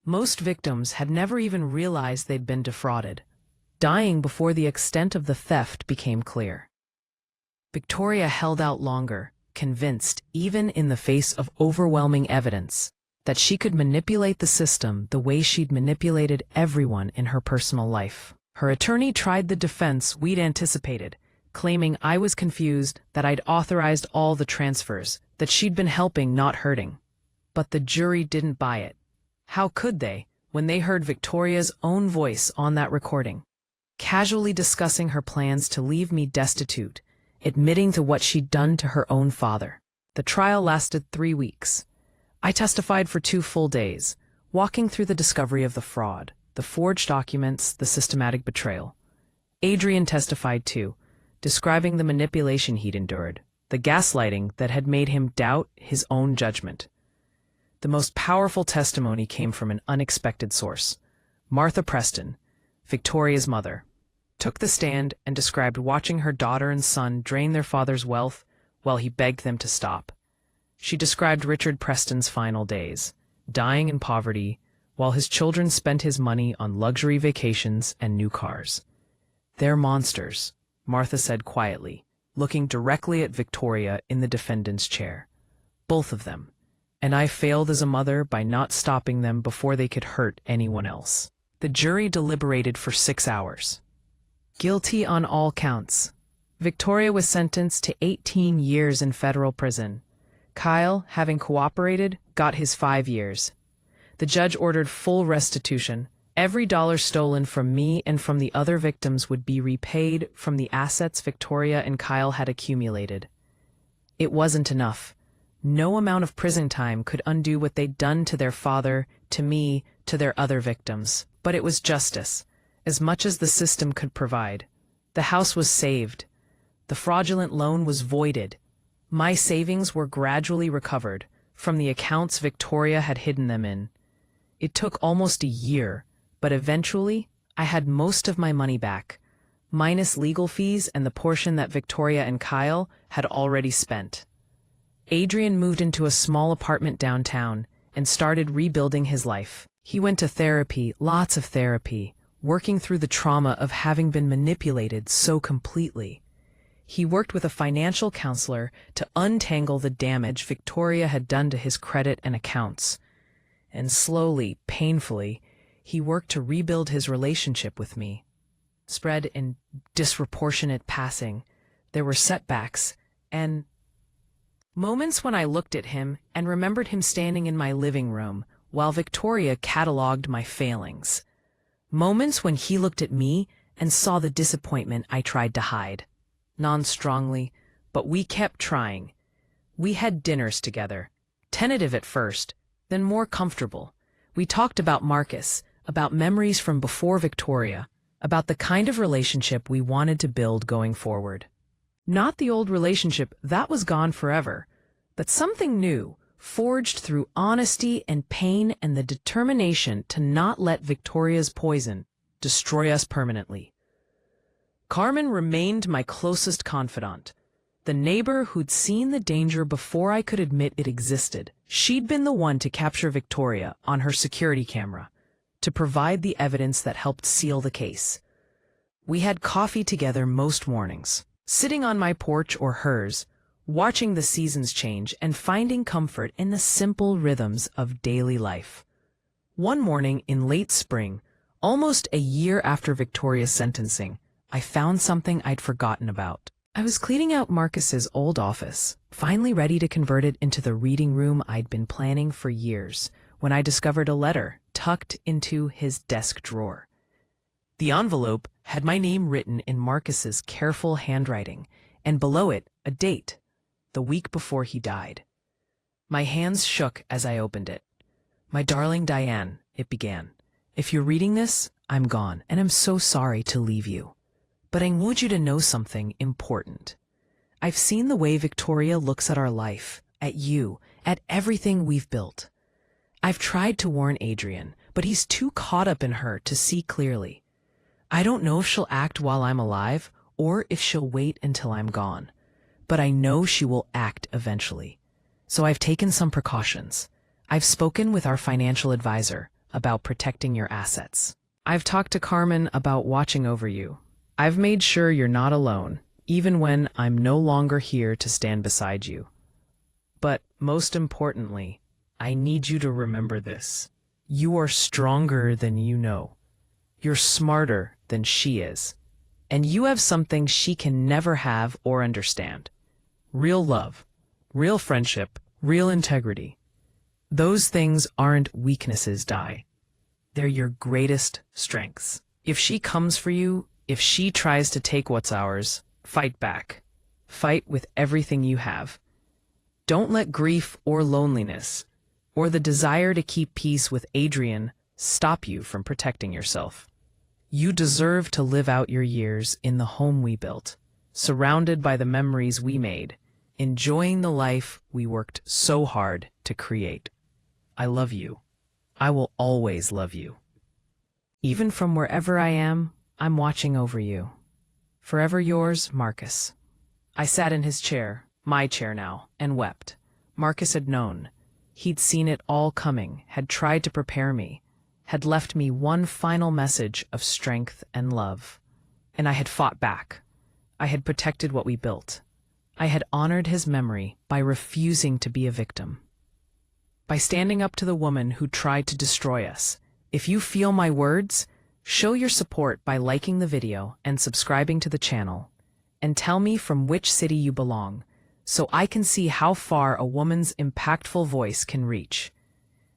A: Most victims had never even realized they'd been defrauded, dying before the extent of the theft became clear. Victoria held out longer, convinced, even in the face of overwhelming evidence, that she could manipulate the system the way she'd manipulated everyone in her personal life. Her attorney tried the defense we'd anticipated, claiming I was confused, that I'd authorized all the transfers, that she'd been helping, not hurting. But the jury didn't buy it. How could they, when they heard Victoria's own voice on that recording, casually discussing her plans to leave me destitute, admitting to what she'd done to her own father? The trial lasted 3 weeks. I testified for 2 full days, walking through the discovery of the fraud, the forged documents, the systematic betrayal. Adrian testified too, describing the manipulation he'd endured, the gaslighting that had made him doubt his own judgment. The most powerful testimony came from an unexpected source. Martha Preston, Victoria's mother, took the stand and described watching her daughter and son drain their father's wealth while he begged them to stop. She described Richard Preston's final days, dying in poverty, while his children spent his money on luxury vacations and new cars. "They're monsters," Martha said quietly, looking directly at Victoria in the defendant's chair. "Both of them. And I failed as a mother by not stopping them before they could hurt anyone else." The jury deliberated for 6 hours. Guilty on all counts. Victoria was sentenced to 18 years in federal prison. Kyle, having cooperated, got his 5 years. The judge ordered full restitution. Every dollar stolen from me and from the other victims would be repaid from the assets Victoria and Kyle had accumulated. It wasn't enough. No amount of prison time could undo what they'd done to their father, to me, to their other victims. But it was justice, as much as the system could provide. The house was saved. The fraudulent loan was voided. My savings were gradually recovered from the accounts Victoria had hidden them in. It took almost a year, but eventually I had most of my money back, minus legal fees and the portion that Victoria and Kyle had already spent. Adrian moved into a small apartment downtown and started rebuilding his life. He went to therapy, lots of therapy, working through the trauma of having been manipulated so completely. He worked with a financial counselor to untangle the damage Victoria had done to his credit and accounts. And slowly, painfully, he worked to rebuild his relationship with me. Spread in disproportionate passing, there were setbacks and moments when I looked at him and remembered him standing in my living room while Victoria cataloged my failings. Moments when he looked at me and saw the disappointment I tried to hide. Non-strongly, but we kept trying. We had dinners together, tentative at first, then more comfortable. We talked about Marcus, about memories from before Victoria, about the kind of relationship we wanted to build going forward. Not the old relationship that was gone forever, but something new, forged through honesty and pain and the determination to not let Victoria's poison destroy us permanently. Carmen remained my closest confidant, the neighbor who'd seen the danger before I could admit it existed. She'd been the one to capture Victoria on her security camera, to provide the evidence that helped seal the case. We had coffee together most mornings, sitting on my porch or hers, watching the seasons change and finding comfort in the simple rhythms of daily life. One morning in late spring, almost a year after Victoria's sentencing, I found something I'd forgotten about. I was cleaning out Marcus's old office, finally ready to convert it into the reading room I'd been planning for years, when I discovered a letter tucked into his desk drawer. The envelope had my name written in Marcus's careful handwriting, and below it a date, the week before he died. My hands shook as I opened it. "My darling Diane," it began, "if you're reading this, I'm gone, and I'm so sorry to leave you. But I want you to know something important. I've seen the way Victoria looks at our life, at you, at everything we've built. I've tried to warn Adrian, but he's too caught up in her to see clearly. I don't know if she'll act while I'm alive or if she'll wait until I'm gone. But I know she will act eventually. So I've taken some precautions. I've spoken with our financial advisor about protecting your assets. I've talked to Carmen about watching over you. I've made sure you're not alone, even when I'm no longer here to stand beside you. But most importantly, I need you to remember this. You are stronger than you know. You're smarter than she is. And you have something she can never have or understand. Real love, real friendship, real integrity. Those things aren't weaknesses, Di. They're your greatest strengths. If she comes for you, if she tries to take what's ours, fight back. Fight with everything you have. Don't let grief or loneliness or the desire to keep peace with Adrian stop you from protecting yourself. You deserve to live out your years in the home we built, surrounded by the memories we made, enjoying the life we worked so hard to create. I love you. I will always love you. Even from wherever I am, I'm watching over you. Forever yours, Marcus. I sat in his chair, my chair now, and wept. Marcus had known. He'd seen it all coming, had tried to prepare me, had left me one final message of strength and love. And I had fought back. I had protected what we built. I had honored his memory by refusing to be a victim. By standing up to the woman who tried to destroy us. If you feel my words, show your support by liking the video and subscribing to the channel. And tell me from which city you belong, so I can see how far a woman's impactful voice can reach.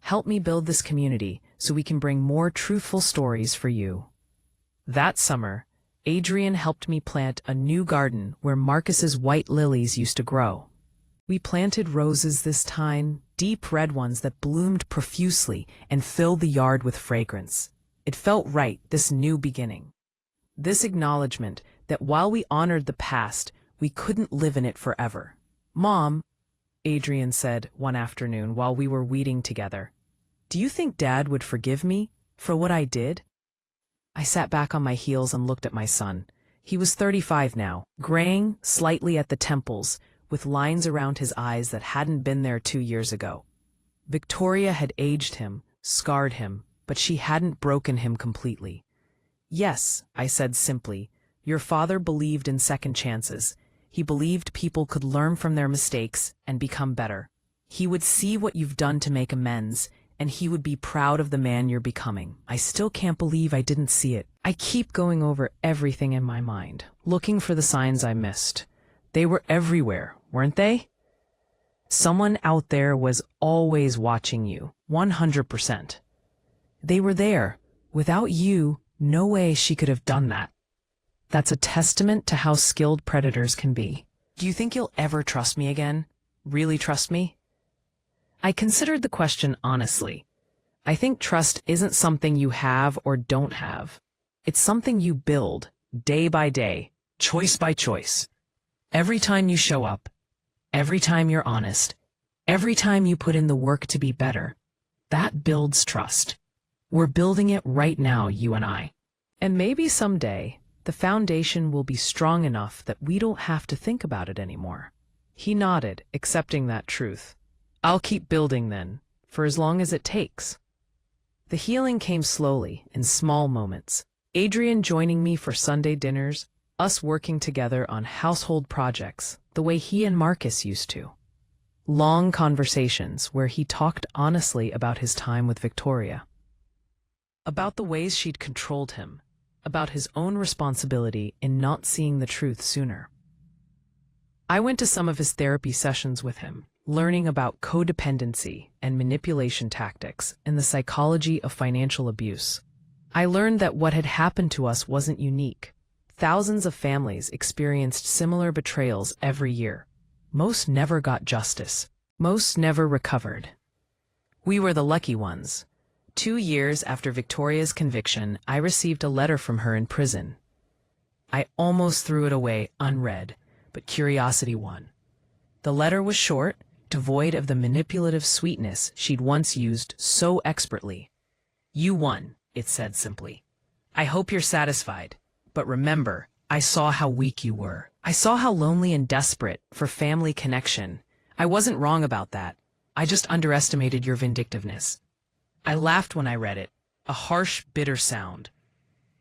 A: Help me build this community so we can bring more truthful stories for you. That summer, Adrian helped me plant a new garden where Marcus's white lilies used to grow. We planted roses this time, deep red ones that bloomed profusely and filled the yard with fragrance. It felt right, this new beginning. This acknowledgement that while we honored the past, we couldn't live in it forever. Mom, Adrian said one afternoon while we were weeding together, do you think Dad would forgive me for what I did? I sat back on my heels and looked at my son. He was 35 now, graying slightly at the temples, with lines around his eyes that hadn't been there 2 years ago. Victoria had aged him, scarred him, but she hadn't broken him completely. Yes, I said simply, your father believed in second chances. He believed people could learn from their mistakes and become better. He would see what you've done to make amends, and he would be proud of the man you're becoming. I still can't believe I didn't see it. I keep going over everything in my mind, looking for the signs I missed. They were everywhere, weren't they? Someone out there was always watching you, 100%. They were there. Without you, no way she could have done that. That's a testament to how skilled predators can be. Do you think you'll ever trust me again? Really trust me? I considered the question honestly. I think trust isn't something you have or don't have. It's something you build, day by day, choice by choice. Every time you show up, every time you're honest, every time you put in the work to be better, that builds trust. We're building it right now, you and I. And maybe someday, the foundation will be strong enough that we don't have to think about it anymore. He nodded, accepting that truth. I'll keep building then, for as long as it takes. The healing came slowly, in small moments. Adrian joining me for Sunday dinners, us working together on household projects, the way he and Marcus used to. Long conversations where he talked honestly about his time with Victoria. About the ways she'd controlled him, about his own responsibility in not seeing the truth sooner. I went to some of his therapy sessions with him, learning about codependency and manipulation tactics and the psychology of financial abuse. I learned that what had happened to us wasn't unique. Thousands of families experienced similar betrayals every year. Most never got justice. Most never recovered. We were the lucky ones. 2 years after Victoria's conviction, I received a letter from her in prison. I almost threw it away unread, but curiosity won. The letter was short, devoid of the manipulative sweetness she'd once used so expertly. You won, it said simply. I hope you're satisfied, but remember, I saw how weak you were. I saw how lonely and desperate for family connection. I wasn't wrong about that. I just underestimated your vindictiveness. I laughed when I read it, a harsh, bitter sound.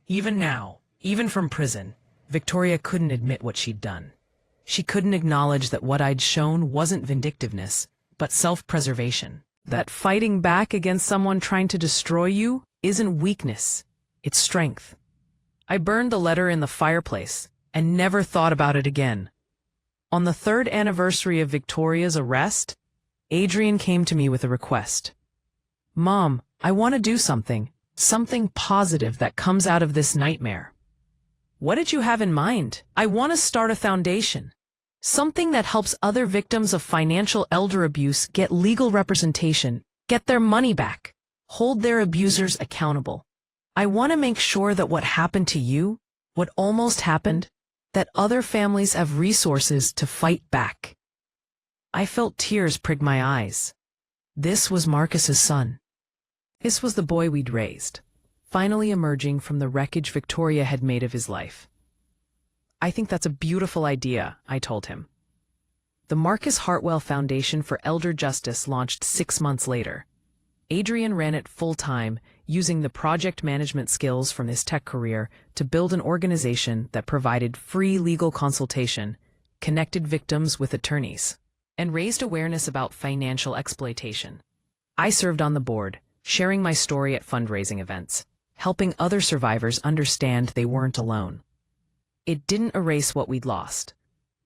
A: Even now, even from prison, Victoria couldn't admit what she'd done. She couldn't acknowledge that what I'd shown wasn't vindictiveness, but self-preservation. That fighting back against someone trying to destroy you isn't weakness, it's strength. I burned the letter in the fireplace and never thought about it again. On the 3rd anniversary of Victoria's arrest, Adrian came to me with a request. Mom, I want to do something positive that comes out of this nightmare. What did you have in mind? I want to start a foundation. Something that helps other victims of financial elder abuse get legal representation, get their money back, hold their abusers accountable. I want to make sure that what happened to you, what almost happened, that other families have resources to fight back. I felt tears prick my eyes. This was Marcus's son. This was the boy we'd raised, finally emerging from the wreckage Victoria had made of his life. I think that's a beautiful idea, I told him. The Marcus Hartwell Foundation for Elder Justice launched 6 months later. Adrian ran it full-time, using the project management skills from his tech career to build an organization that provided free legal consultation, connected victims with attorneys, and raised awareness about financial exploitation. I served on the board, sharing my story at fundraising events, helping other survivors understand they weren't alone. It didn't erase what we'd lost.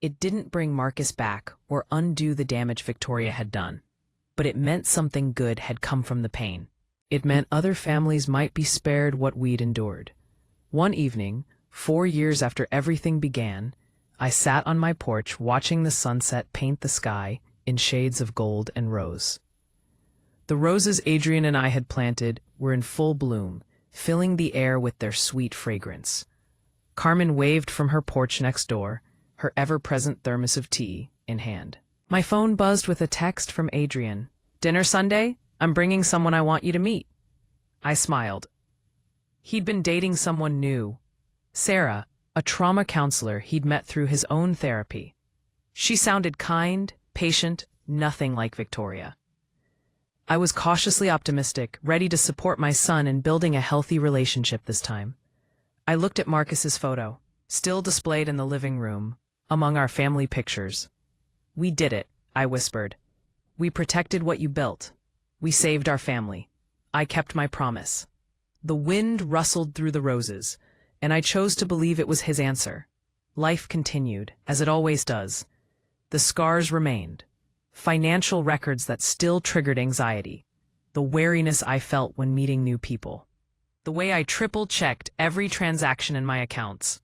A: It didn't bring Marcus back or undo the damage Victoria had done. But it meant something good had come from the pain. It meant other families might be spared what we'd endured. One evening, 4 years after everything began, I sat on my porch watching the sunset paint the sky in shades of gold and rose. The roses Adrian and I had planted were in full bloom, filling the air with their sweet fragrance. Carmen waved from her porch next door, her ever-present thermos of tea in hand. My phone buzzed with a text from Adrian. Dinner Sunday? I'm bringing someone I want you to meet. I smiled. He'd been dating someone new. Sarah, a trauma counselor he'd met through his own therapy. She sounded kind, patient, nothing like Victoria. I was cautiously optimistic, ready to support my son in building a healthy relationship this time. I looked at Marcus's photo, still displayed in the living room, among our family pictures. We did it, I whispered. We protected what you built. We saved our family. I kept my promise. The wind rustled through the roses, and I chose to believe it was his answer. Life continued, as it always does. The scars remained. Financial records that still triggered anxiety. The wariness I felt when meeting new people. The way I triple-checked every transaction in my accounts.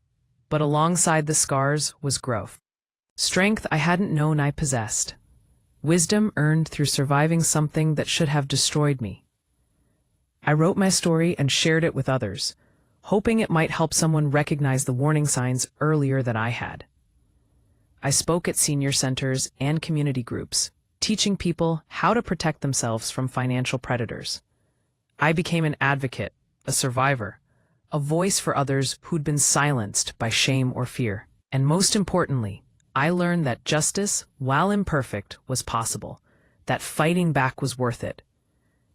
A: But alongside the scars was growth. Strength I hadn't known I possessed. Wisdom earned through surviving something that should have destroyed me. I wrote my story and shared it with others, hoping it might help someone recognize the warning signs earlier than I had. I spoke at senior centers and community groups, teaching people how to protect themselves from financial predators. I became an advocate, a survivor, a voice for others who'd been silenced by shame or fear. And most importantly, I learned that justice, while imperfect, was possible, that fighting back was worth it,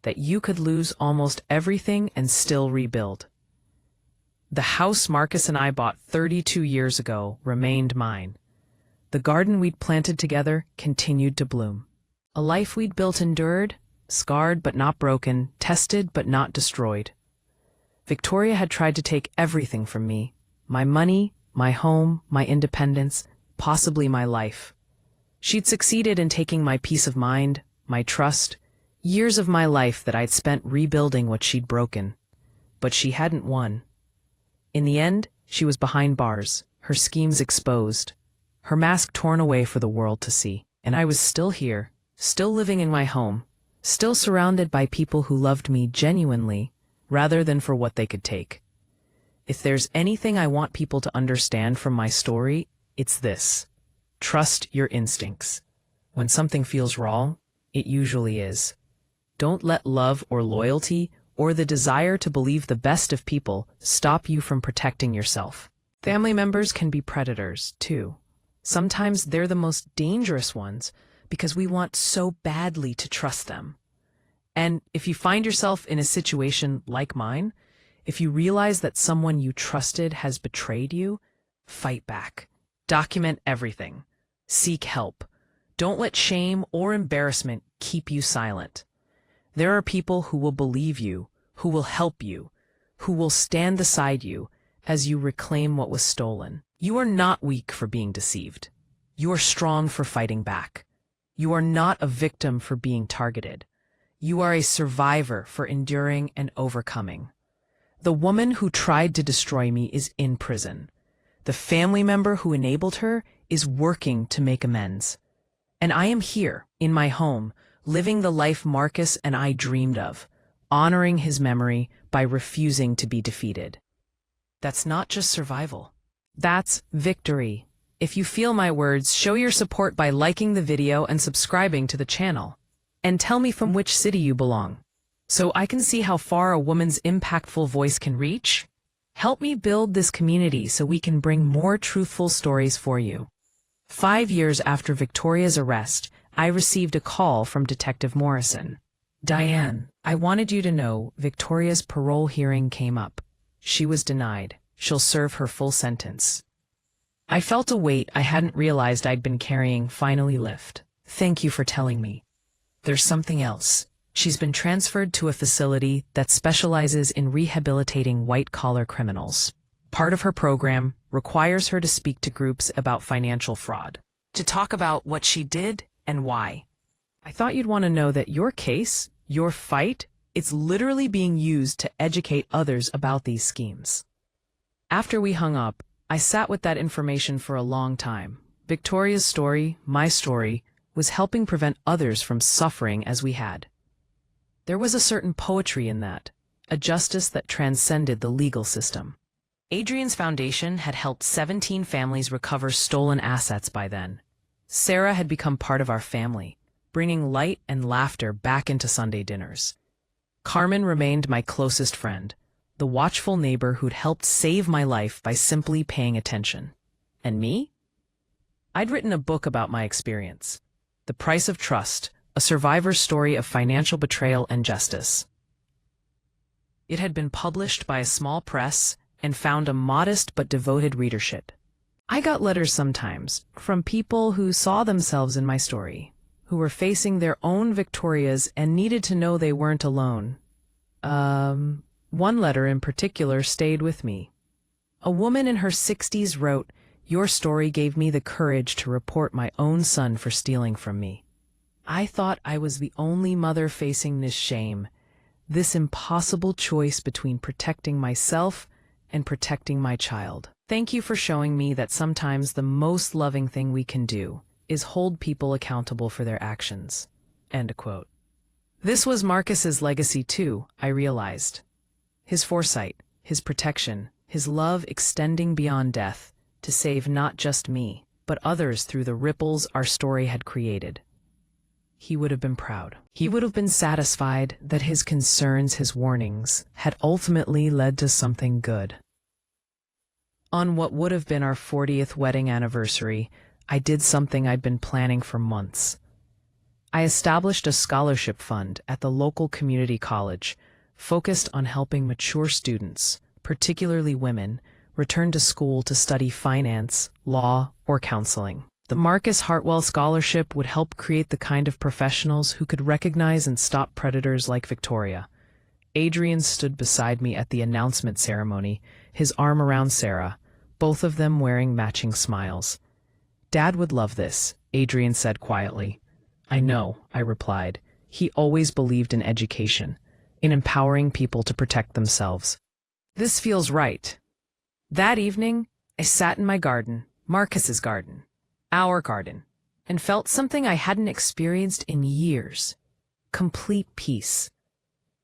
A: that you could lose almost everything and still rebuild. The house Marcus and I bought 32 years ago remained mine. The garden we'd planted together continued to bloom. A life we'd built endured, scarred but not broken, tested but not destroyed. Victoria had tried to take everything from me, my money, my home, my independence, possibly my life. She'd succeeded in taking my peace of mind, my trust, years of my life that I'd spent rebuilding what she'd broken. But she hadn't won. In the end, she was behind bars, her schemes exposed, her mask torn away for the world to see. And I was still here, still living in my home, still surrounded by people who loved me genuinely, rather than for what they could take. If there's anything I want people to understand from my story, it's this. Trust your instincts. When something feels wrong, it usually is. Don't let love or loyalty or the desire to believe the best of people stop you from protecting yourself. Family members can be predators, too. Sometimes they're the most dangerous ones because we want so badly to trust them. And if you find yourself in a situation like mine, if you realize that someone you trusted has betrayed you, fight back. Document everything. Seek help. Don't let shame or embarrassment keep you silent. There are people who will believe you, who will help you, who will stand beside you as you reclaim what was stolen. You are not weak for being deceived. You are strong for fighting back. You are not a victim for being targeted. You are a survivor for enduring and overcoming. The woman who tried to destroy me is in prison. The family member who enabled her is working to make amends. And I am here, in my home, living the life Marcus and I dreamed of, honoring his memory by refusing to be defeated. That's not just survival. That's victory. If you feel my words, show your support by liking the video and subscribing to the channel. And tell me from which city you belong, so I can see how far a woman's impactful voice can reach. Help me build this community so we can bring more truthful stories for you. 5 years after Victoria's arrest, I received a call from Detective Morrison. "Diane, I wanted you to know Victoria's parole hearing came up. She was denied. She'll serve her full sentence." I felt a weight I hadn't realized I'd been carrying finally lift. "Thank you for telling me. There's something else. She's been transferred to a facility that specializes in rehabilitating white-collar criminals. Part of her program requires her to speak to groups about financial fraud, to talk about what she did and why. I thought you'd want to know that your case, your fight, it's literally being used to educate others about these schemes." After we hung up, I sat with that information for a long time. Victoria's story, my story, was helping prevent others from suffering as we had. There was a certain poetry in that, a justice that transcended the legal system. Adrian's foundation had helped 17 families recover stolen assets by then. Sarah had become part of our family, bringing light and laughter back into Sunday dinners. Carmen remained my closest friend, the watchful neighbor who'd helped save my life by simply paying attention. And me? I'd written a book about my experience. The Price of Trust, a survivor's story of financial betrayal and justice. It had been published by a small press and found a modest but devoted readership. I got letters sometimes from people who saw themselves in my story, who were facing their own Victorias and needed to know they weren't alone. One letter in particular stayed with me. A woman in her 60s wrote, "Your story gave me the courage to report my own son for stealing from me. I thought I was the only mother facing this shame, this impossible choice between protecting myself and protecting my child. Thank you for showing me that sometimes the most loving thing we can do is hold people accountable for their actions." End quote. This was Marcus's legacy too, I realized. His foresight, his protection, his love extending beyond death to save not just me, but others through the ripples our story had created. He would have been proud. He would have been satisfied that his concerns, his warnings, had ultimately led to something good. On what would have been our 40th wedding anniversary, I did something I'd been planning for months. I established a scholarship fund at the local community college, focused on helping mature students, particularly women, return to school to study finance, law, or counseling. The Marcus Hartwell Scholarship would help create the kind of professionals who could recognize and stop predators like Victoria. Adrian stood beside me at the announcement ceremony, his arm around Sarah, both of them wearing matching smiles. "Dad would love this," Adrian said quietly. "I know," I replied. He always believed in education, in empowering people to protect themselves. This feels right. That evening, I sat in my garden, Marcus's garden, our garden, and felt something I hadn't experienced in years. Complete peace.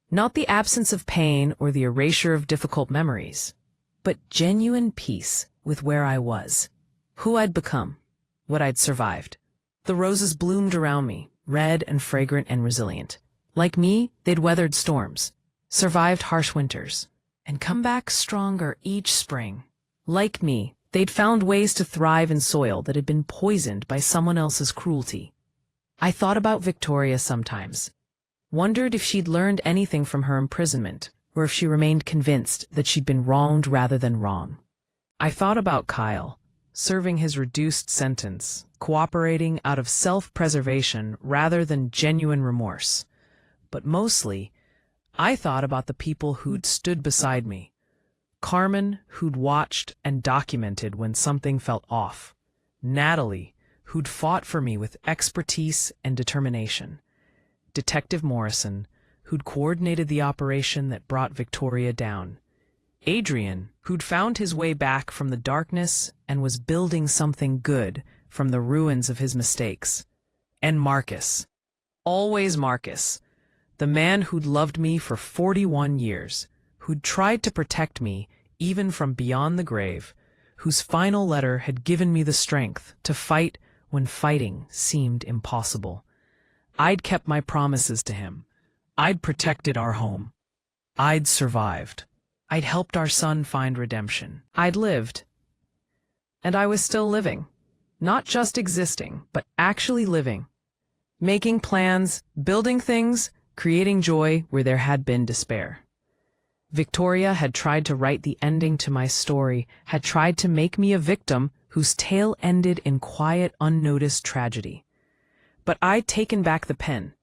A: Not the absence of pain or the erasure of difficult memories, but genuine peace with where I was, who I'd become, what I'd survived. The roses bloomed around me, red and fragrant and resilient. Like me, they'd weathered storms, survived harsh winters, and come back stronger each spring, Like me, they'd found ways to thrive in soil that had been poisoned by someone else's cruelty. I thought about Victoria sometimes, wondered if she'd learned anything from her imprisonment, or if she remained convinced that she'd been wronged rather than wrong. I thought about Kyle, serving his reduced sentence, cooperating out of self-preservation rather than genuine remorse. But mostly, I thought about the people who'd stood beside me. Carmen, who'd watched and documented when something felt off. Natalie, who'd fought for me with expertise and determination. Detective Morrison, who'd coordinated the operation that brought Victoria down. Adrian, who'd found his way back from the darkness and was building something good from the ruins of his mistakes. And Marcus. Always Marcus. The man who'd loved me for 41 years, who'd tried to protect me even from beyond the grave, whose final letter had given me the strength to fight when fighting seemed impossible. I'd kept my promises to him. I'd protected our home. I'd survived. I'd helped our son find redemption. I'd lived. And I was still living. Not just existing, but actually living. Making plans, building things, creating joy where there had been despair. Victoria had tried to write the ending to my story, had tried to make me a victim whose tale ended in quiet, unnoticed tragedy. But I'd taken back the pen.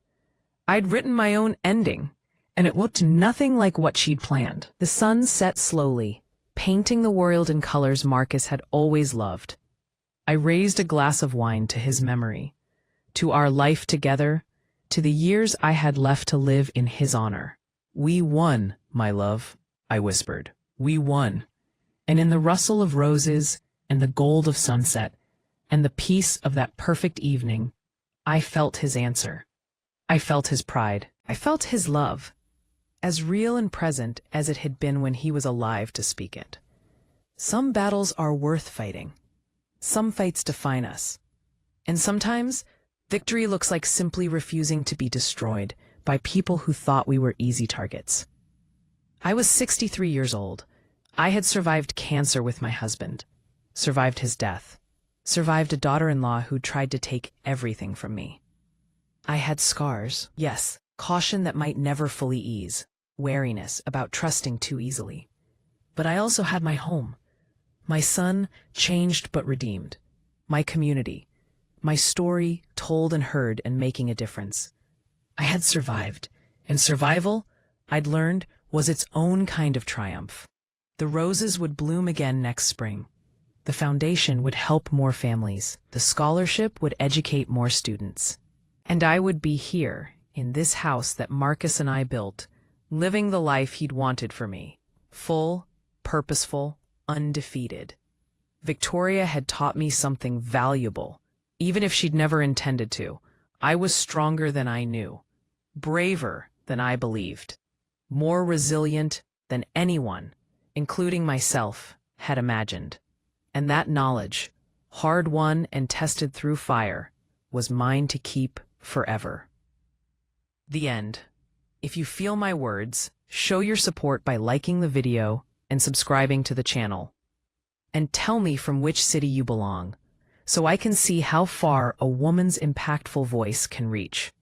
A: I'd written my own ending, and it looked nothing like what she'd planned. The sun set slowly, painting the world in colors Marcus had always loved. I raised a glass of wine to his memory, to our life together, to the years I had left to live in his honor. "We won, my love," I whispered. "We won." And in the rustle of roses and the gold of sunset and the peace of that perfect evening, I felt his answer. I felt his pride. I felt his love, as real and present as it had been when he was alive to speak it. Some battles are worth fighting. Some fights define us. And sometimes, victory looks like simply refusing to be destroyed by people who thought we were easy targets. I was 63 years old. I had survived cancer with my husband, survived his death, survived a daughter-in-law who tried to take everything from me. I had scars, yes, caution that might never fully ease, wariness about trusting too easily. But I also had my home, my son, changed but redeemed, my community, my story told and heard and making a difference. I had survived, and survival, I'd learned, was its own kind of triumph. The roses would bloom again next spring. The foundation would help more families. The scholarship would educate more students. And I would be here, in this house that Marcus and I built, living the life he'd wanted for me. Full, purposeful, undefeated. Victoria had taught me something valuable, even if she'd never intended to. I was stronger than I knew, braver than I believed, more resilient than anyone, including myself, had imagined. And that knowledge, hard-won and tested through fire, was mine to keep forever. The end. If you feel my words, show your support by liking the video and subscribing to the channel. And tell me from which city you belong, so I can see how far a woman's impactful voice can reach.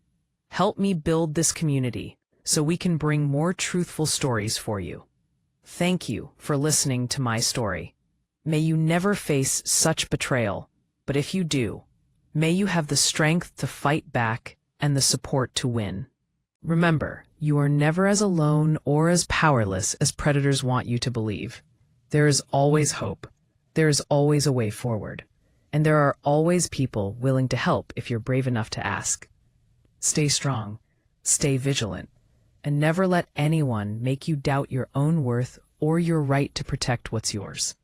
A: Help me build this community so we can bring more truthful stories for you. Thank you for listening to my story. May you never face such betrayal, but if you do, may you have the strength to fight back and the support to win. Remember, you are never as alone or as powerless as predators want you to believe. There is always hope. There is always a way forward. And there are always people willing to help if you're brave enough to ask. Stay strong, stay vigilant, and never let anyone make you doubt your own worth or your right to protect what's yours.